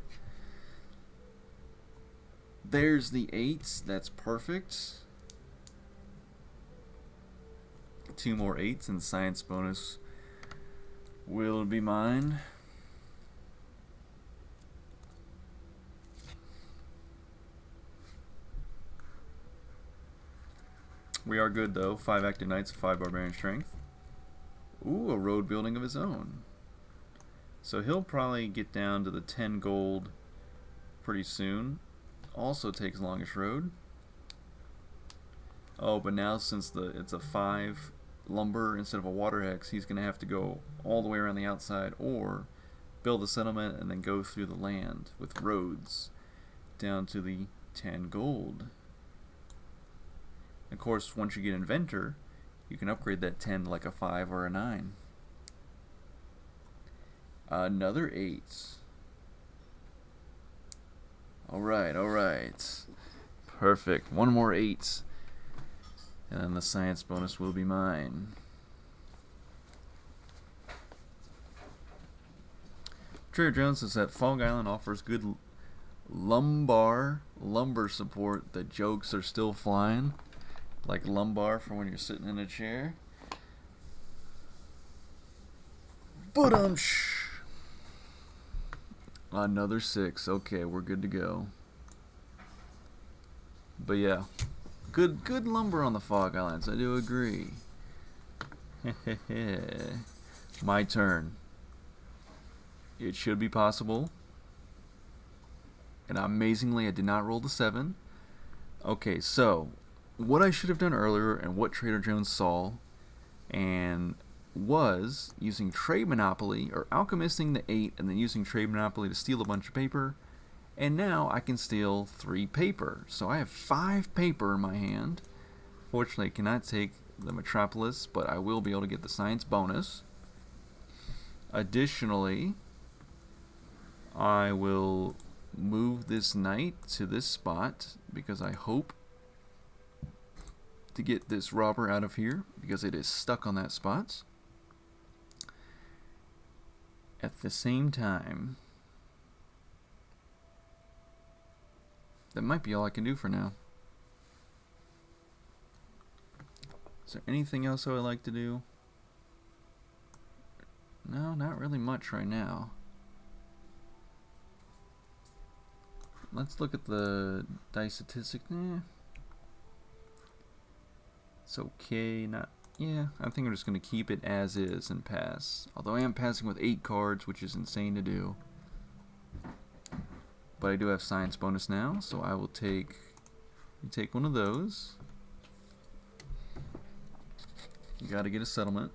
There's the 8s. That's perfect. 2 more 8s and science bonus Will be mine. We are good though. 5 active knights, 5 barbarian strength. Ooh, a road building of his own. So he'll probably get down to the 10 gold pretty soon. Also takes longest road. Oh, but now since it's a 5 lumber instead of a water hex, he's going to have to go all the way around the outside or build a settlement and then go through the land with roads down to the 10 gold. Of course, once you get Inventor, you can upgrade that 10 to like a 5 or a 9. Another 8. Alright, alright. Perfect. One more 8. And then the science bonus will be mine. Trader Jones says that Fog Island offers good lumbar support. The jokes are still flying. Like lumbar for when you're sitting in a chair. But another 6. Okay, we're good to go. But yeah, good lumber on the Fog Islands. I do agree. My turn. It should be possible. And amazingly, I did not roll the 7. Okay, so what I should have done earlier and what Trader Jones saw and was using Trade Monopoly or alchemisting the 8 and then using Trade Monopoly to steal a bunch of paper. And now I can steal 3 paper. So I have 5 paper in my hand. Fortunately, I cannot take the Metropolis, but I will be able to get the science bonus. Additionally, I will move this knight to this spot because I hope to get this robber out of here because it is stuck on that spot. At the same time, that might be all I can do for now. Is there anything else I would like to do? No, not really much right now. Let's look at the dice statistic. It's okay, not... Yeah, I think I'm just going to keep it as is and pass. Although I am passing with 8 cards, which is insane to do. But I do have science bonus now, so I will take one of those. You gotta get a settlement.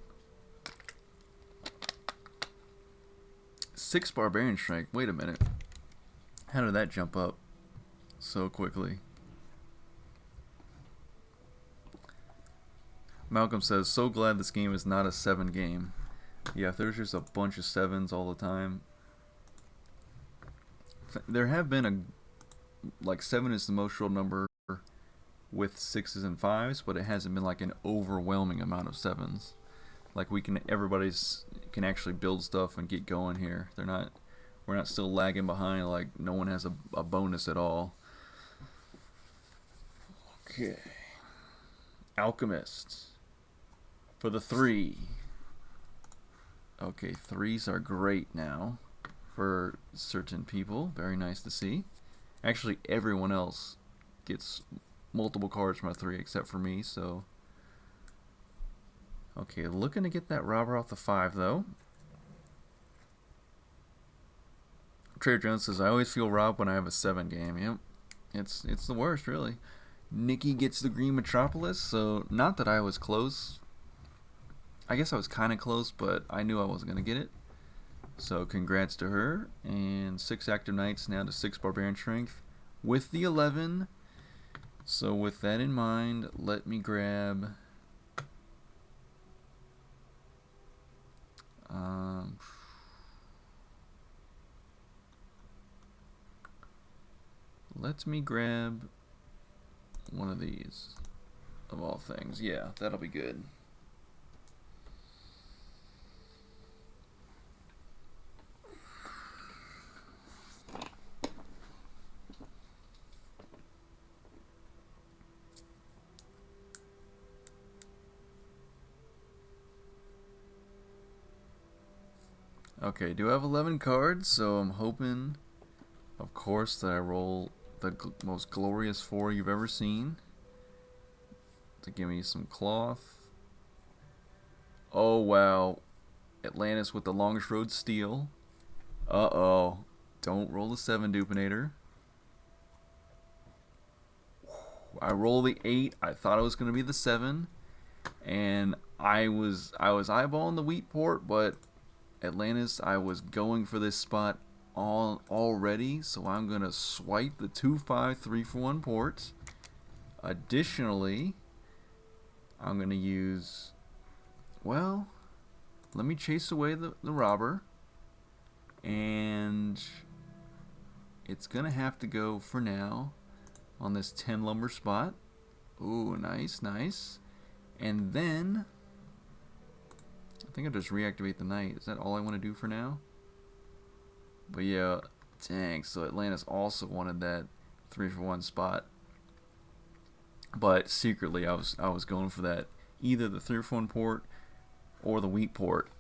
6 barbarian strength. Wait a minute. How did that jump up so quickly? Malcolm says, so glad this game is not a 7 game. Yeah, if there's just a bunch of 7s all the time. There have been like 7 is the most rolled number with 6s and 5s, but it hasn't been like an overwhelming amount of 7s. Like everybody's can actually build stuff and get going here. We're not still lagging behind like no one has a bonus at all. Okay. Alchemist. For the 3. Okay, 3s are great now for certain people. Very nice to see. Actually, everyone else gets multiple cards from a 3 except for me, so... Okay, looking to get that robber off the 5, though. Trader Jones says, I always feel robbed when I have a 7 game. Yep, it's the worst, really. Nikki gets the green Metropolis, so not that I was close. I guess I was kind of close, but I knew I wasn't going to get it. So congrats to her. And 6 active knights now to 6 barbarian strength with the 11. So with that in mind, let me grab... let me grab one of these, of all things. Yeah, that'll be good. Okay, do I have 11 cards? So I'm hoping, of course, that I roll the most glorious 4 you've ever seen to give me some cloth. Oh, wow. Atlantis with the longest road steel. Uh-oh. Don't roll the 7 Dupinator. I roll the 8. I thought it was going to be the 7. And I was eyeballing the wheat port, but Atlantis, I was going for this spot already, so I'm going to swipe the 2-5 3-for-1 port. Additionally, I'm going to use, well, let me chase away the robber, and it's going to have to go for now on this 10 lumber spot. Ooh, nice, nice. And then I think I'll just reactivate the knight. Is that all I want to do for now? But yeah, dang, so Atlantis also wanted that 3-for-1 spot. But secretly I was going for that, either the 3-for-1 port or the wheat port.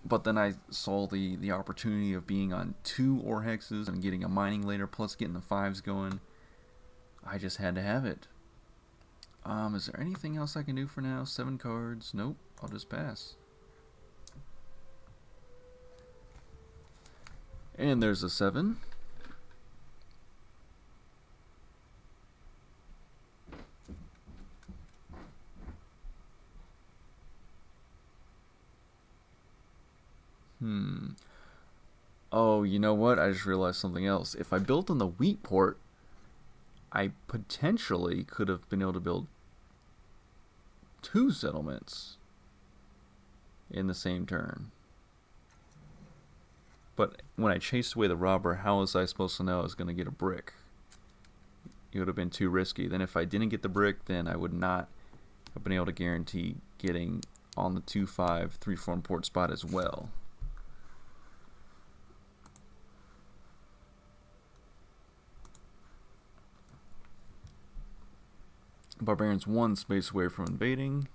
But then I saw the opportunity of being on 2 ore hexes and getting a mining later, plus getting the 5s going. I just had to have it. Is there anything else I can do for now? 7 cards? Nope. I'll just pass. And there's a 7. Oh, you know what? I just realized something else. If I built on the wheat port, I potentially could have been able to build 2 settlements in the same turn. But when I chased away the robber, how was I supposed to know I was going to get a brick? It would have been too risky. Then if I didn't get the brick, then I would not have been able to guarantee getting on the 2-5 3-for-1 port spot as well. Barbarians 1 space away from invading.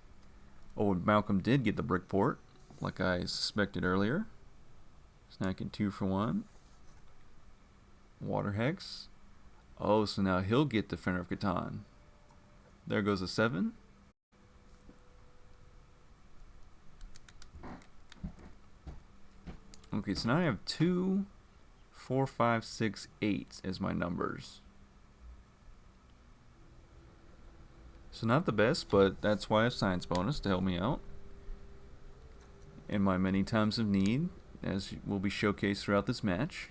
Oh, Malcolm did get the brick port, like I suspected earlier. Snacking 2-for-1. Water hex. Oh, so now he'll get Defender of Catan. There goes a 7. Okay, so now I have 2, 4, 5, 6, 8 as my numbers. So not the best, but that's why I have science bonus to help me out in my many times of need, as will be showcased throughout this match.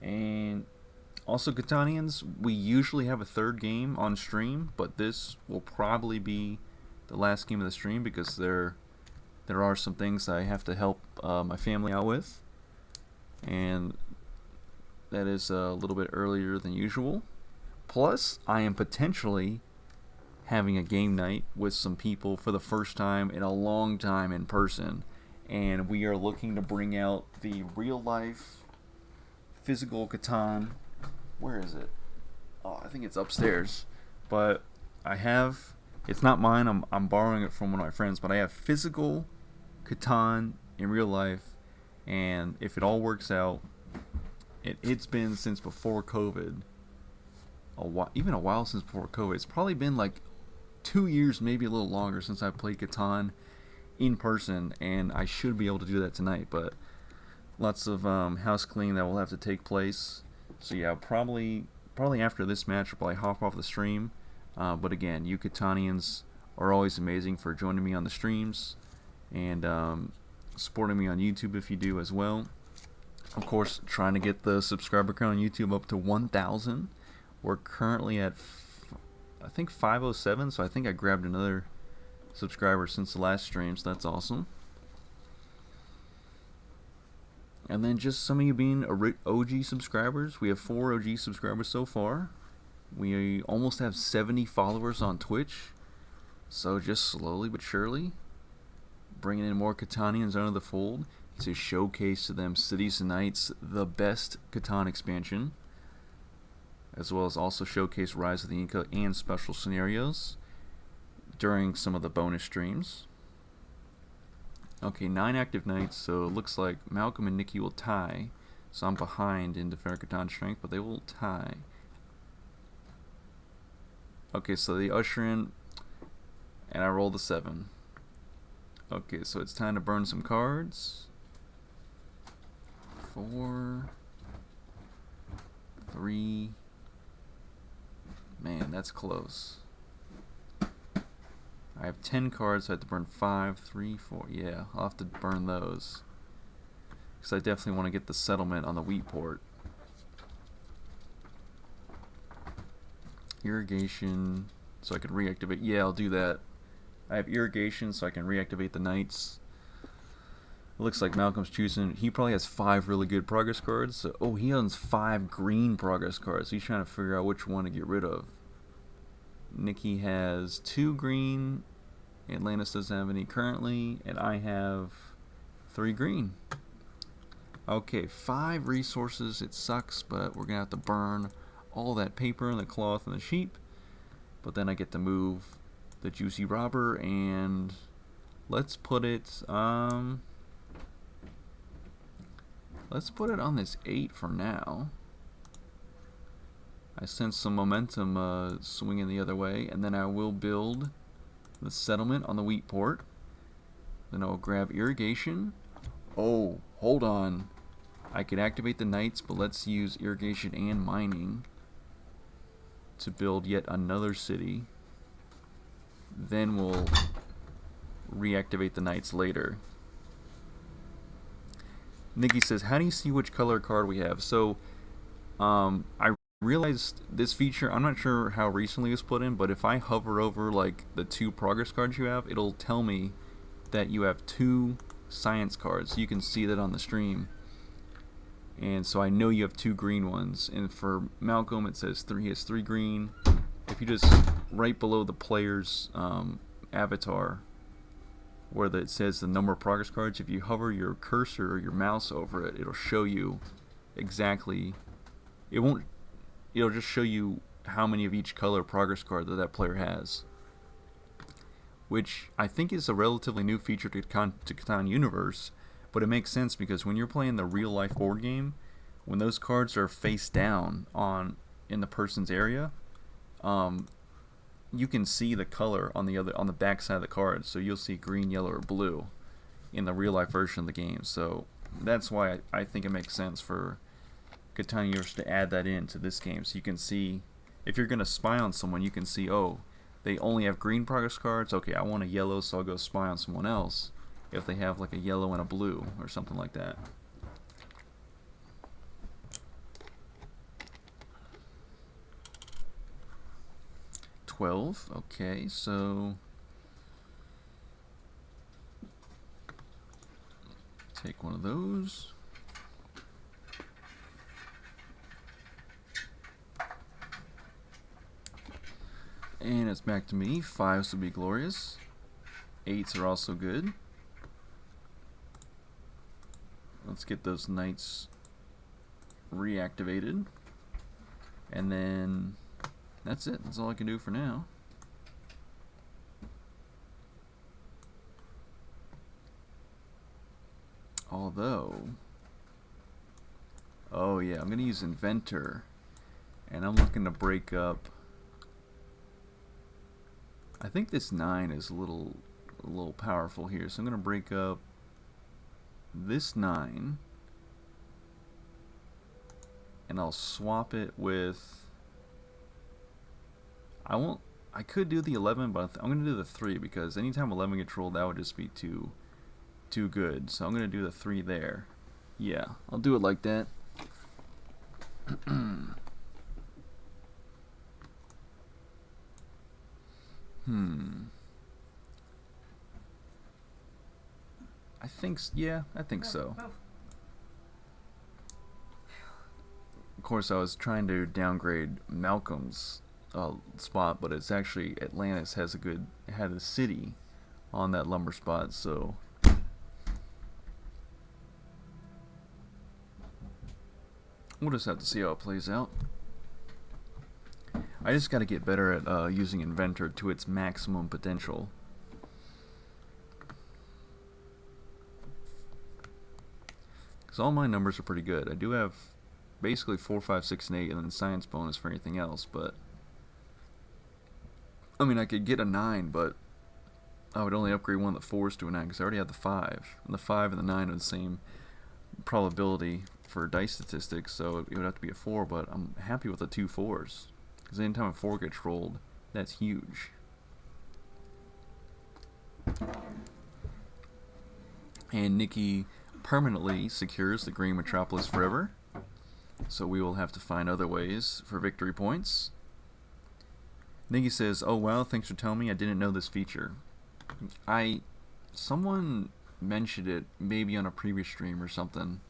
And also, Catanians, we usually have a 3rd game on stream, but this will probably be the last game of the stream because there are some things I have to help my family out with, and that is a little bit earlier than usual. Plus, I am potentially having a game night with some people for the first time in a long time in person, and we are looking to bring out the real life physical Catan. Where is it? Oh, I think it's upstairs. But I have, it's not mine, I'm borrowing it from one of my friends, but I have physical Catan in real life, and if it all works out, it's been since before COVID. Even a while since before COVID. It's probably been like 2 years, maybe a little longer, since I played Catan in person, and I should be able to do that tonight, but lots of house cleaning that will have to take place. So yeah, probably after this match, I'll probably hop off the stream. But again, you Catanians are always amazing for joining me on the streams and supporting me on YouTube if you do as well. Of course, trying to get the subscriber count on YouTube up to 1,000. We're currently at, I think, 507, so I think I grabbed another subscriber since the last stream, so that's awesome. And then just some of you being OG subscribers. We have 4 OG subscribers so far. We almost have 70 followers on Twitch. So just slowly but surely bringing in more Catanians under the fold to showcase to them Cities and Knights, the best Catan expansion, as well as also showcase Rise of the Inca and special scenarios. during some of the bonus streams. Okay, 9 active nights, so it looks like Malcolm and Nikki will tie. So I'm behind in Defender Catan strength, but they will tie. Okay, so they usher in, and I roll the 7. Okay, so it's time to burn some cards. 4, 3. Man, that's close. I have 10 cards, so I have to burn 5, 3, 4. Yeah, I'll have to burn those. Because I definitely want to get the settlement on the wheat port. Irrigation, so I can reactivate. Yeah, I'll do that. I have irrigation, so I can reactivate the knights. It looks like Malcolm's choosing. He probably has 5 really good progress cards. So, oh, he owns 5 green progress cards. So he's trying to figure out which one to get rid of. Nikki has 2 green. Atlantis doesn't have any currently. And I have 3 green. Okay, 5 resources. It sucks, but we're going to have to burn all that paper and the cloth and the sheep. But then I get to move the juicy robber, and let's put it on this 8 for now. I sense some momentum swinging the other way, and then I will build the settlement on the wheat port. Then I'll grab irrigation. Oh, hold on. I could activate the knights, but let's use irrigation and mining to build yet another city. Then we'll reactivate the knights later. Nikki says, how do you see which color card we have? So, I realized this feature, I'm not sure how recently it was put in, but if I hover over like the 2 progress cards you have, it'll tell me that you have 2 science cards. So you can see that on the stream. And so I know you have 2 green ones. And for Malcolm, it says he has 3 green. If you just right below the player's avatar, where it says the number of progress cards, if you hover your cursor or your mouse over it, it'll show you exactly. It'll just show you how many of each color progress card that player has, which I think is a relatively new feature to Catan Universe. But it makes sense because when you're playing the real life board game, when those cards are face down in the person's area, you can see the color on the back side of the card. So you'll see green, yellow, or blue in the real life version of the game. So that's why I think it makes sense for Catan Universe to add that into this game. So you can see, if you're going to spy on someone, you can see, oh, they only have green progress cards. Okay, I want a yellow, so I'll go spy on someone else if they have like a yellow and a blue or something like that. $12. Okay, so take one of those. And it's back to me. 5s would be glorious. 8s are also good. Let's get those knights reactivated. And then that's it. That's all I can do for now. Although, oh yeah, I'm going to use Inventor. And I'm looking to break up. I think this 9 is a little powerful here. So I'm going to break up this 9, and I'll swap it with, I could do the 11, but I'm going to do the 3 because anytime 11 gets rolled, that would just be too good. So I'm going to do the 3 there. Yeah, I'll do it like that. I think so. Of course, I was trying to downgrade Malcolm's spot, but it's actually Atlantis had a city on that lumber spot, so we'll just have to see how it plays out. I just got to get better at using Inventor to its maximum potential. Because all my numbers are pretty good. I do have basically 4, 5, 6, and 8, and then science bonus for anything else, but I mean, I could get a 9, but I would only upgrade one of the 4s to a 9 because I already have the 5. And the 5 and the 9 are the same probability for dice statistics, so it would have to be a 4, but I'm happy with the 2 4s. Because anytime a 4 gets rolled, that's huge. And Nikki permanently secures the Green Metropolis forever. So we will have to find other ways for victory points. Nikki says, "Oh wow, thanks for telling me. I didn't know this feature." Someone mentioned it maybe on a previous stream or something.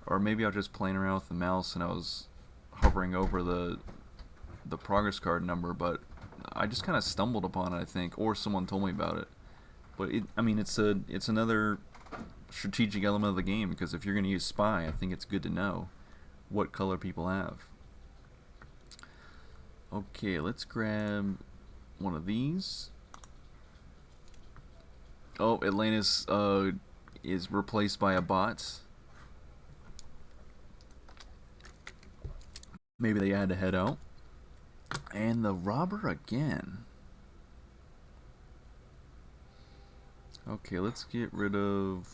Or maybe I was just playing around with the mouse and I was hovering over the progress card number, but I just kind of stumbled upon it, I think, or someone told me about it. But I mean, it's another strategic element of the game, because if you're going to use spy, I think it's good to know what color people have. Okay, let's grab one of these. Oh, Atlantis is replaced by a bot. Maybe they had to head out. And the robber again. Okay, let's get rid of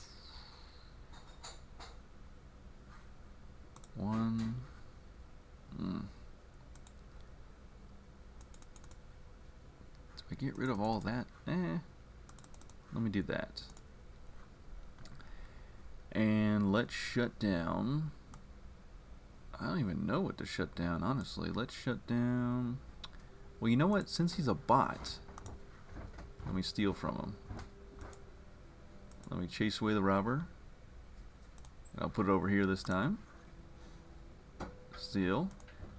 one. Do I get rid of all that? Let me do that. And let's shut down. I don't even know what to shut down, honestly. Let's shut down. Well, you know what? Since he's a bot, let me steal from him. Let me chase away the robber. I'll put it over here this time. Steal.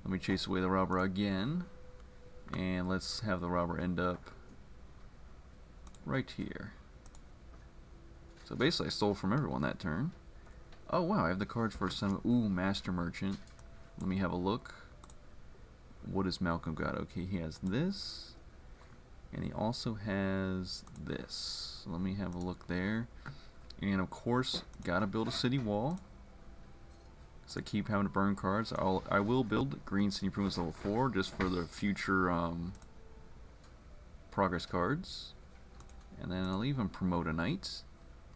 Let me chase away the robber again. And let's have the robber end up right here. So basically I stole from everyone that turn. Oh wow, I have the cards for some. Ooh, Master Merchant. Let me have a look. What has Malcolm got? Okay, he has this. And he also has this. So let me have a look there. And of course, gotta build a city wall. So I keep having to burn cards. I will build Green City Improvements level 4 just for the future progress cards. And then I'll even promote a knight.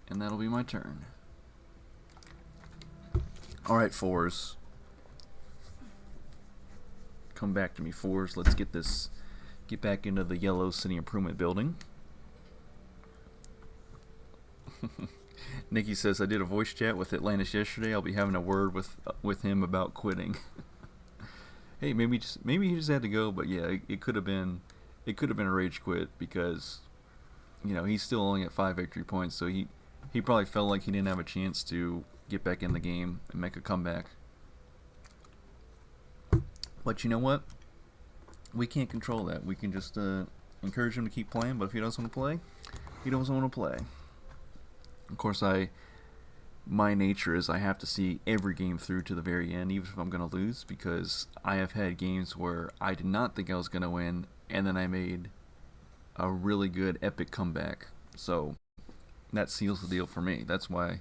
And that'll be my turn. Alright, 4s. Come back to me, 4s. Let's get back into the yellow city improvement building. Nikki says, "I did a voice chat with Atlantis yesterday. I'll be having a word with him about quitting." Hey, maybe he just had to go, but yeah, it could have been a rage quit, because you know, he's still only at 5 victory points, so he probably felt like he didn't have a chance to get back in the game and make a comeback. But you know what? We can't control that. We can just encourage him to keep playing, but if he doesn't want to play, he doesn't want to play. Of course, my nature is I have to see every game through to the very end, even if I'm going to lose, because I have had games where I did not think I was going to win, and then I made a really good epic comeback. So that seals the deal for me. That's why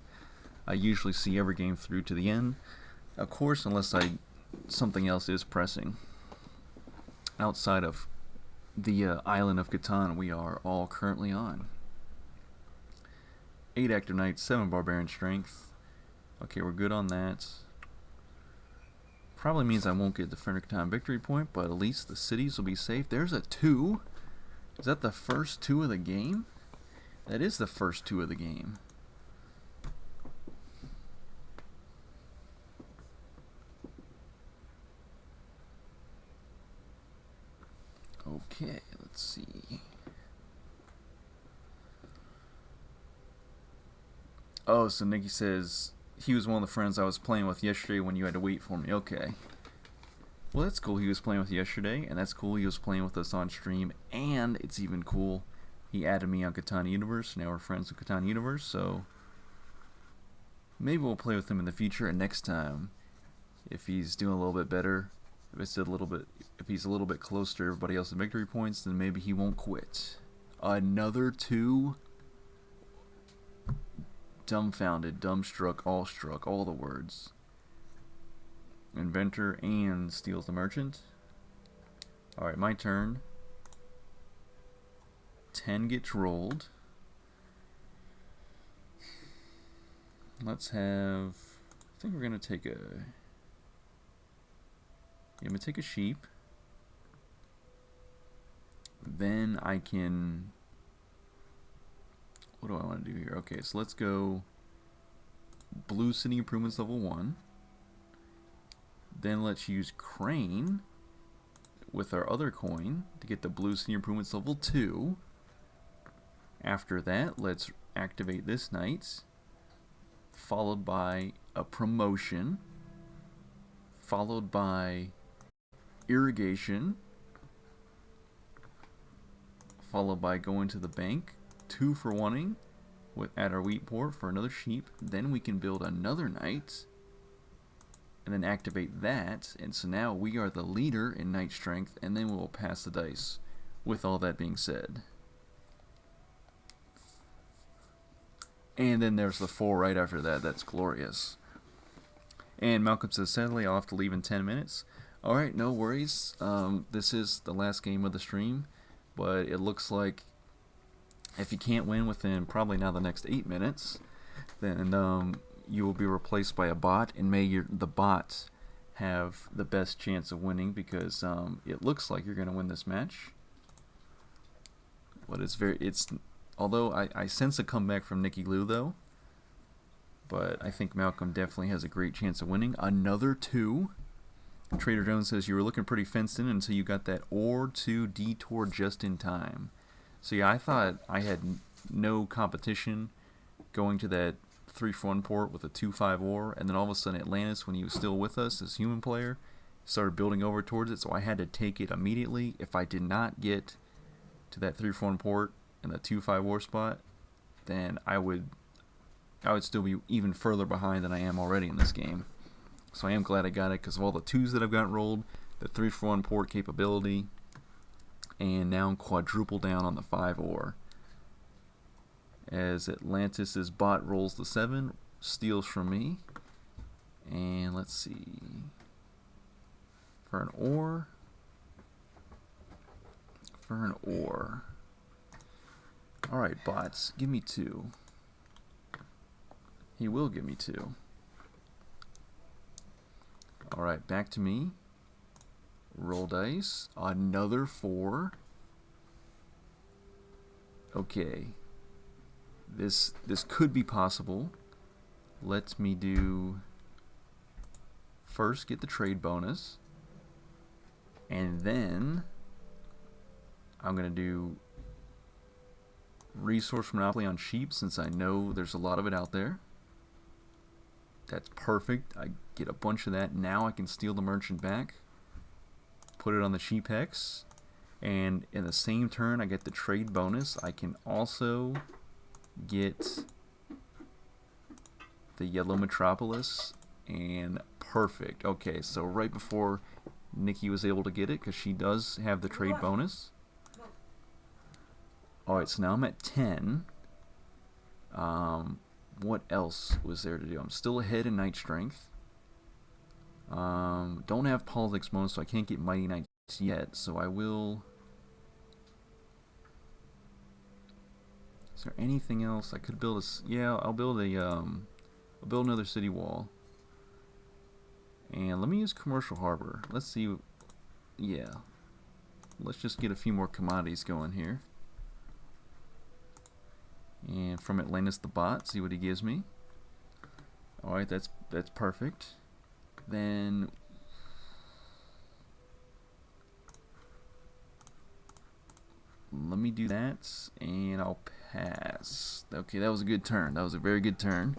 I usually see every game through to the end. Of course, unless something else is pressing. Outside of the island of Catan we are all currently on. 8 active knights, 7 barbarian strength. Okay, we're good on that. Probably means I won't get the Fenrir victory point, but at least the cities will be safe. There's a 2. Is that the first 2 of the game? That is the first 2 of the game. Okay, let's see. Oh, so Nikki says he was one of the friends I was playing with yesterday when you had to wait for me. Okay. Well, that's cool he was playing with yesterday, and that's cool he was playing with us on stream, and it's even cool he added me on Catan Universe. Now we're friends with Catan Universe, so maybe we'll play with him in the future, and next time, if he's doing a little bit better, if he's a little bit close to everybody else's victory points, then maybe he won't quit. Another 2. Dumbfounded, dumbstruck, all the words. Inventor and steals the merchant. Alright, my turn. 10 gets rolled. Let's have... I think we're going to take a... I'm going to take a sheep. Then I can... What do I want to do here? Okay, so let's go Blue City Improvements level 1. Then let's use Crane with our other coin to get the Blue City Improvements level 2. After that, let's activate this knight, followed by a promotion, followed by irrigation, followed by going to the bank, 2 for 1ing at our wheat port for another sheep. Then we can build another knight and then activate that, and so now we are the leader in knight strength, and then we'll pass the dice. With all that being said, and then there's the 4 right after that. That's glorious. And Malcolm says, sadly I'll have to leave in 10 minutes. Alright, no worries. This is the last game of the stream, but it looks like if you can't win within probably now the next 8 minutes, then you will be replaced by a bot, and may the bot have the best chance of winning, because it looks like you're going to win this match. But although I sense a comeback from Nikki Lou though, but I think Malcolm definitely has a great chance of winning. Another 2. Trader Jones says you were looking pretty fenced in until you got that or 2 detour just in time. So yeah, I thought I had no competition going to that 3-for-1 port with a 2-5 ore, and then all of a sudden Atlantis, when he was still with us as human player, started building over towards it, so I had to take it immediately. If I did not get to that 3-for-1 port and the 2-5 ore spot, then I would still be even further behind than I am already in this game. So I am glad I got it because of all the 2s that I've got rolled, the 3-for-1 port capability, and now I'm quadruple down on the 5 ore. As Atlantis' bot rolls the 7, steals from me, and let's see, for an ore, alright bots, give me 2. He will give me 2. Alright, back to me. Roll dice. Another 4. Okay. This could be possible. Let me do... First, get the trade bonus. And then... I'm going to do... Resource Monopoly on sheep, since I know there's a lot of it out there. That's perfect. I get a bunch of that. Now I can steal the merchant back. Put it on the sheep hex. And in the same turn I get the trade bonus. I can also get the yellow metropolis. And perfect. Okay, so right before Nikki was able to get it, because she does have the trade bonus. Alright, so now I'm at 10. What else was there to do? I'm still ahead in Knight Strength. Don't have Politics bonus, so I can't get Mighty Knights yet, so I will... Is there anything else? I could build a... Yeah, I'll build another city wall. And let me use Commercial Harbor. Let's see... Yeah. Let's just get a few more commodities going here. And from Atlantis the bot, see what he gives me. Alright, that's perfect. Then let me do that, and I'll pass. Okay, that was a good turn. That was a very good turn.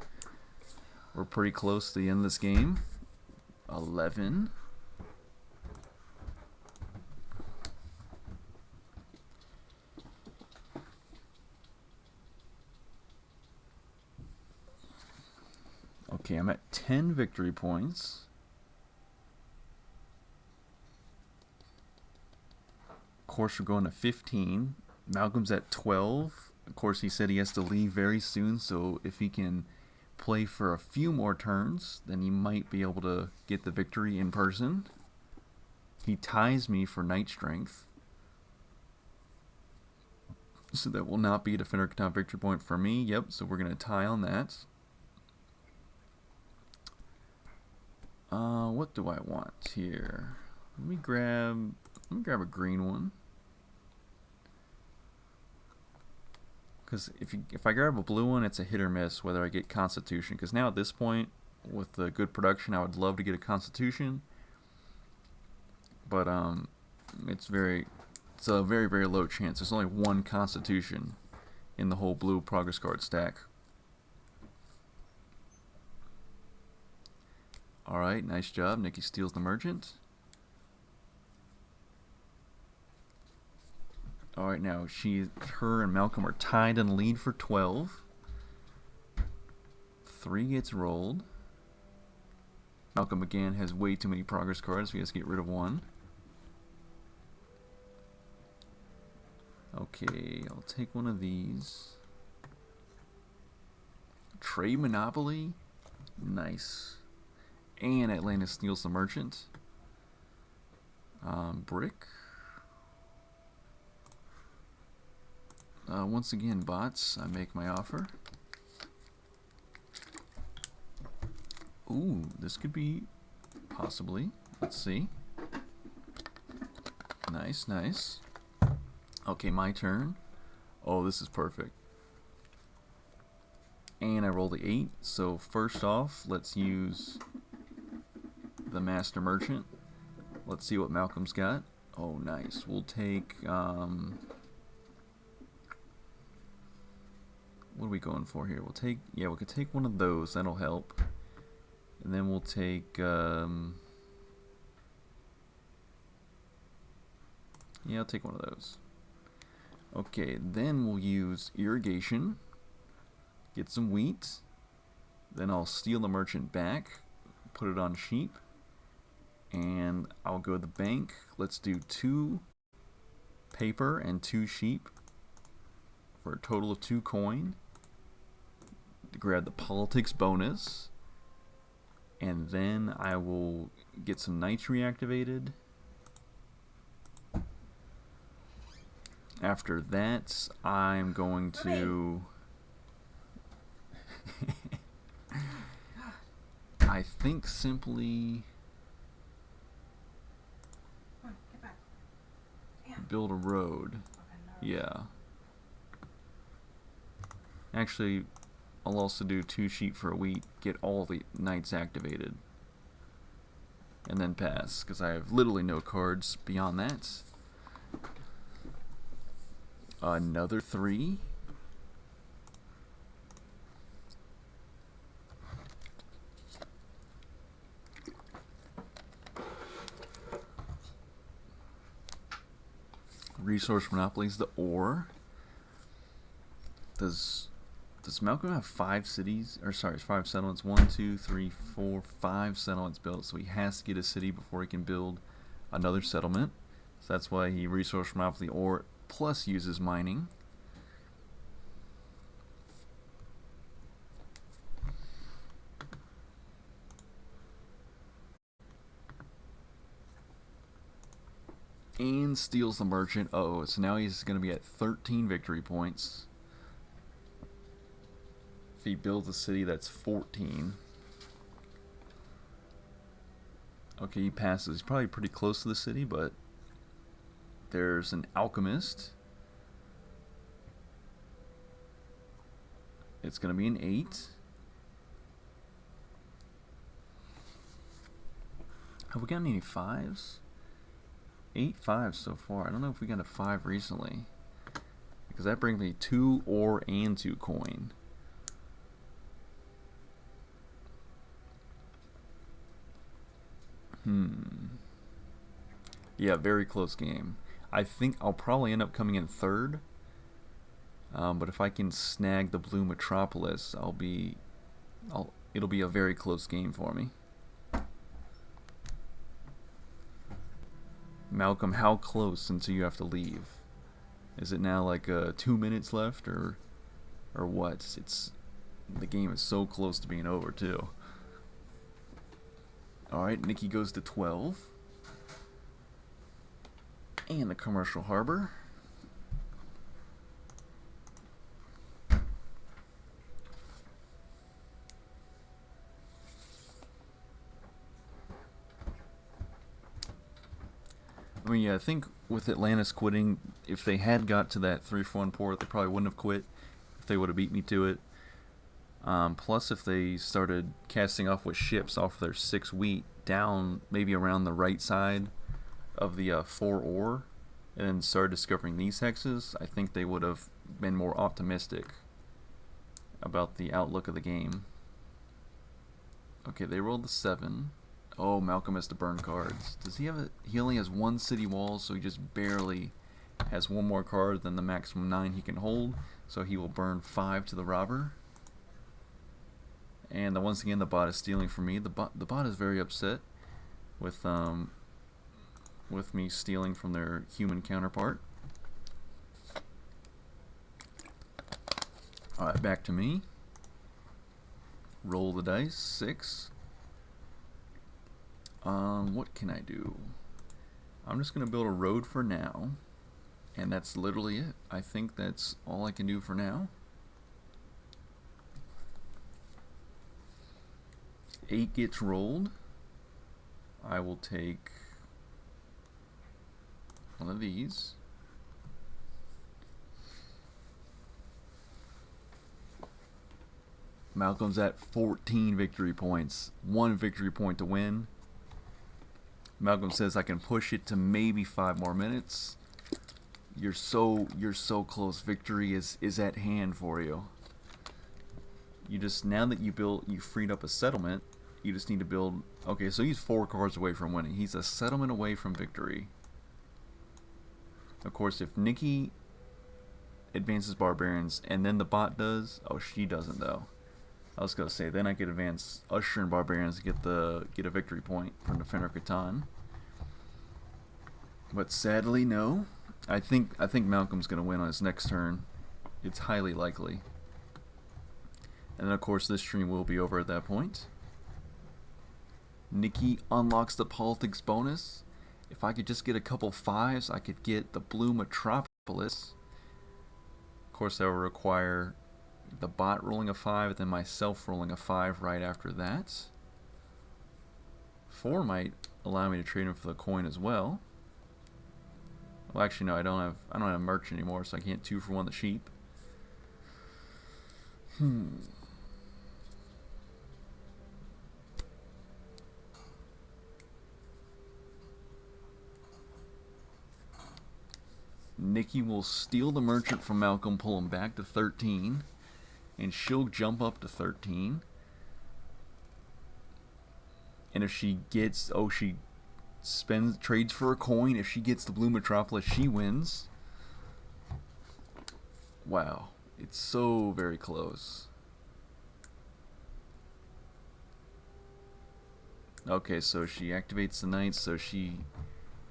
We're pretty close to the end of this game. 11. Okay, I'm at 10 victory points. course, we're going to 15. Malcolm's at 12. Of course, he said he has to leave very soon, so if he can play for a few more turns, then he might be able to get the victory in person. He ties me for knight strength, so that will not be a defender top victory point for me. Yep, so we're going to tie on that. What do I want here? Let me grab a green one. Because if I grab a blue one, it's a hit or miss whether I get Constitution. Because now at this point, with the good production, I would love to get a Constitution. But it's a very, very low chance. There's only one Constitution in the whole blue progress card stack. Alright, nice job. Nikki steals the merchant. Alright, now her and Malcolm are tied in the lead for 12. 3 gets rolled. Malcolm again has way too many progress cards, so he has to get rid of 1. Okay, I'll take one of these. Trade Monopoly. Nice. And Atlantis steals the merchant. Brick. Once again, bots, I make my offer. Ooh, this could be possibly. Let's see. Nice, nice. Okay, my turn. Oh, this is perfect. And I roll the 8. So first off, let's use the Master Merchant. Let's see what Malcolm's got. Oh, nice. We'll take... what are we going for here? We'll take... Yeah, we could take one of those. That'll help. And then we'll take... yeah, I'll take one of those. Okay, then we'll use Irrigation. Get some wheat. Then I'll steal the merchant back. Put it on sheep. And I'll go to the bank. Let's do 2 paper and 2 sheep for a total of 2 coin. Grab the politics bonus. And then I will get some knights reactivated. After that, I'm going to... I think simply... build a road. Yeah. Actually, I'll also do 2 sheep for a wheat, get all the knights activated, and then pass, because I have literally no cards beyond that. Another 3. Resource monopolies the ore. Does Malcolm have 5 cities? Or sorry, 5 settlements. 1, 2, 3, 4, 5 settlements built. So he has to get a city before he can build another settlement. So that's why he resource monopoly ore plus uses mining. And steals the merchant. Oh, so now he's going to be at 13 victory points. If he builds a city, that's 14. Okay, he passes. He's probably pretty close to the city, but there's an alchemist. It's going to be an 8. Have we gotten any 5s? 8 5s so far. I don't know if we got a 5 recently, because that brings me 2 ore and 2 coin. Yeah, very close game. I think I'll probably end up coming in 3rd, but if I can snag the blue metropolis, it'll be a very close game for me. Malcolm, how close until you have to leave? Is it now like 2 minutes left, or what? It's the game is so close to being over too. All right, Nikki goes to 12, and the commercial harbor. I mean, yeah, I think with Atlantis quitting, if they had got to that 3-1 port, they probably wouldn't have quit if they would have beat me to it. Plus, if they started casting off with ships off their 6 wheat down maybe around the right side of the 4 ore, and then started discovering these hexes, I think they would have been more optimistic about the outlook of the game. Okay, they rolled the 7. Oh, Malcolm has to burn cards. Does he have a... He only has 1 city wall, so he just barely has 1 more card than the maximum 9 he can hold. So he will burn 5 to the robber. And once again, the bot is stealing from me. The bot is very upset with me stealing from their human counterpart. Alright, back to me. Roll the dice. 6. What can I do? I'm just going to build a road for now. And that's literally it. I think that's all I can do for now. 8 gets rolled. I will take one of these. Malcolm's at 14 victory points. 1 victory point to win. Malcolm says I can push it to maybe 5 more minutes. You're so close. Victory is at hand for you. You just, now that you freed up a settlement, you just need to build. Okay, so he's 4 cards away from winning. He's a settlement away from victory. Of course, if Nikki advances barbarians and then the bot does, oh, she doesn't though. I was gonna say then I could advance Usher and barbarians to get a victory point from Defender Catan. But sadly, no. I think Malcolm's gonna win on his next turn. It's highly likely. And then of course this stream will be over at that point. Nikki unlocks the politics bonus. If I could just get a couple 5s, I could get the Blue Metropolis. Of course, that will require the bot rolling a 5, then myself rolling a 5 right after that. 4 might allow me to trade him for the coin as well. Well, actually, no, I don't have merch anymore, so I can't 2 for 1 the sheep. Nikki will steal the merchant from Malcolm, pull him back to 13, and she'll jump up to 13. And if she gets, she trades for a coin. If she gets the Blue Metropolis, she wins. Wow, it's so very close. Okay, so she activates the knight, so she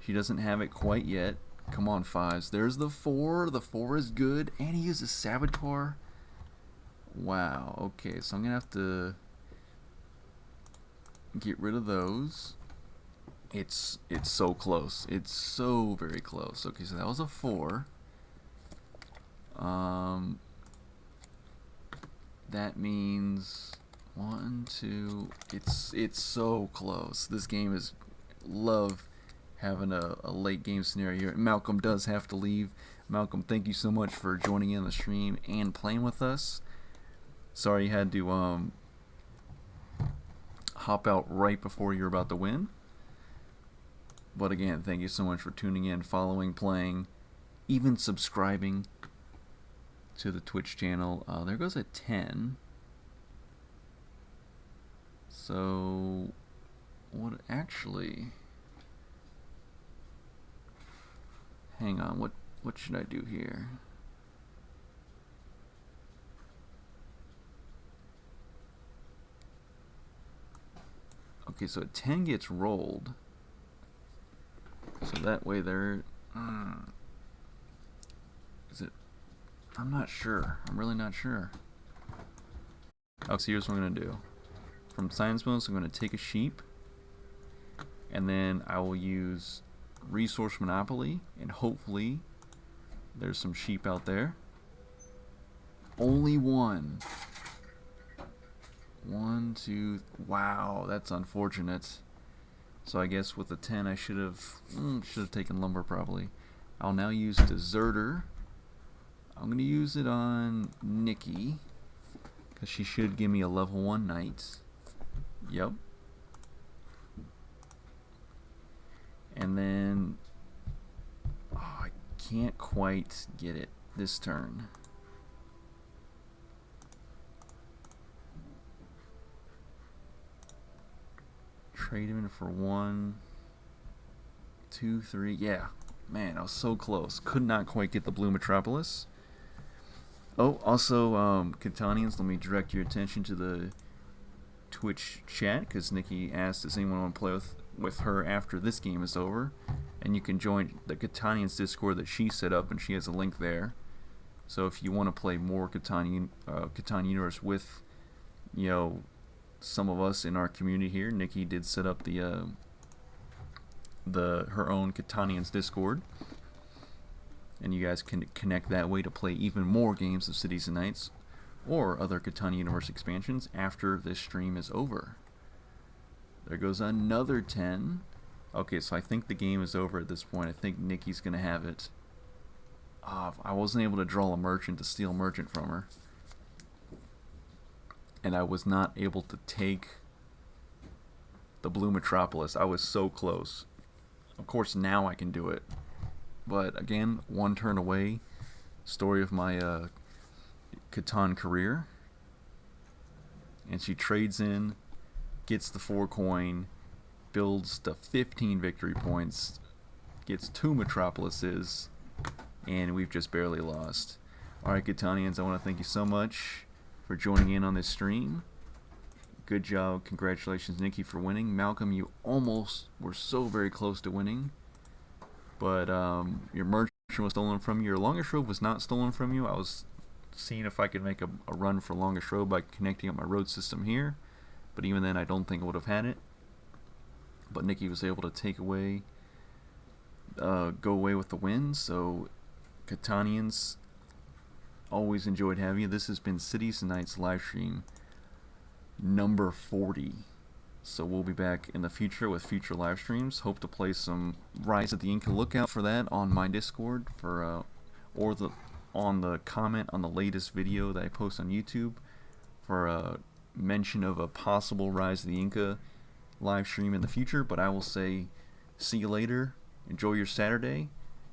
doesn't have it quite yet. Come on, 5s. There's the 4. The 4 is good, and he uses Saboteur. Wow. Okay, so I'm gonna have to get rid of those. It's so close. It's so very close. Okay, so that was a 4. That means 1, 2. It's so close. This game is love having a late game scenario here. Malcolm does have to leave. Malcolm, thank you so much for joining in the stream and playing with us. Sorry you had to hop out right before you're about to win. But again, thank you so much for tuning in, following, playing, even subscribing to the Twitch channel. There goes a 10. So, what actually... Hang on, what should I do here? Okay, so a 10 gets rolled. So that way there. Is it? I'm not sure. I'm really not sure. Oh, so here's what I'm gonna do. From science bonus, I'm gonna take a sheep, and then I will use resource monopoly, and hopefully there's some sheep out there. Only one. One, two. Wow, that's unfortunate. So I guess with the 10, I should have taken lumber probably. I'll now use deserter. I'm gonna use it on Nikki because she should give me a level 1 knight. Yep. And then I can't quite get it this turn. Trade him in for 1, 2, 3. Yeah, man, I was so close. Could not quite get the blue metropolis. Oh, also, Catanians, let me direct your attention to the Twitch chat because Nikki asked, does anyone want to play with her after this game is over? And you can join the Catanians Discord that she set up, and she has a link there. So if you want to play more Catan Universe with, you know, some of us in our community here, Nikki did set up the her own Catanians Discord, and you guys can connect that way to play even more games of Cities and Knights or other Catan Universe expansions after this stream is over. There goes another 10. Okay, so I think the game is over at this point. I think Nikki's gonna have it. I wasn't able to draw a merchant to steal merchant from her, and I was not able to take the blue metropolis. I was so close. Of course, now I can do it. But again, one turn away. Story of my Catan career. And she trades in, gets the 4 coin, builds to 15 victory points, gets 2 metropolises, and we've just barely lost. Alright, Catanians, I want to thank you so much for joining in on this stream. Good job. Congratulations, Nikki, for winning. Malcolm, you almost were so very close to winning, but your merchant was stolen from you. Your longest road was not stolen from you. I was seeing if I could make a run for longest road by connecting up my road system here, but even then I don't think I would have had it. But Nikki was able to take away, go away with the win. So Catanians, always enjoyed having you. This has been Cities and Knights live stream number 40. So we'll be back in the future with future live streams. Hope to play some Rise of the Inca. Look out for that on my Discord for or on the comment on the latest video that I post on YouTube for a mention of a possible Rise of the Inca live stream in the future. But I will say, see you later. Enjoy your Saturday.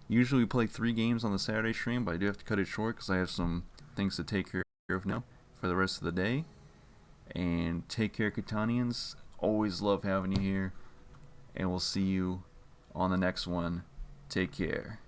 Usually we play 3 games on the Saturday stream, but I do have to cut it short because I have some things to take care of now for the rest of the day. And take care, Catanians. Always love having you here. And we'll see you on the next one. Take care.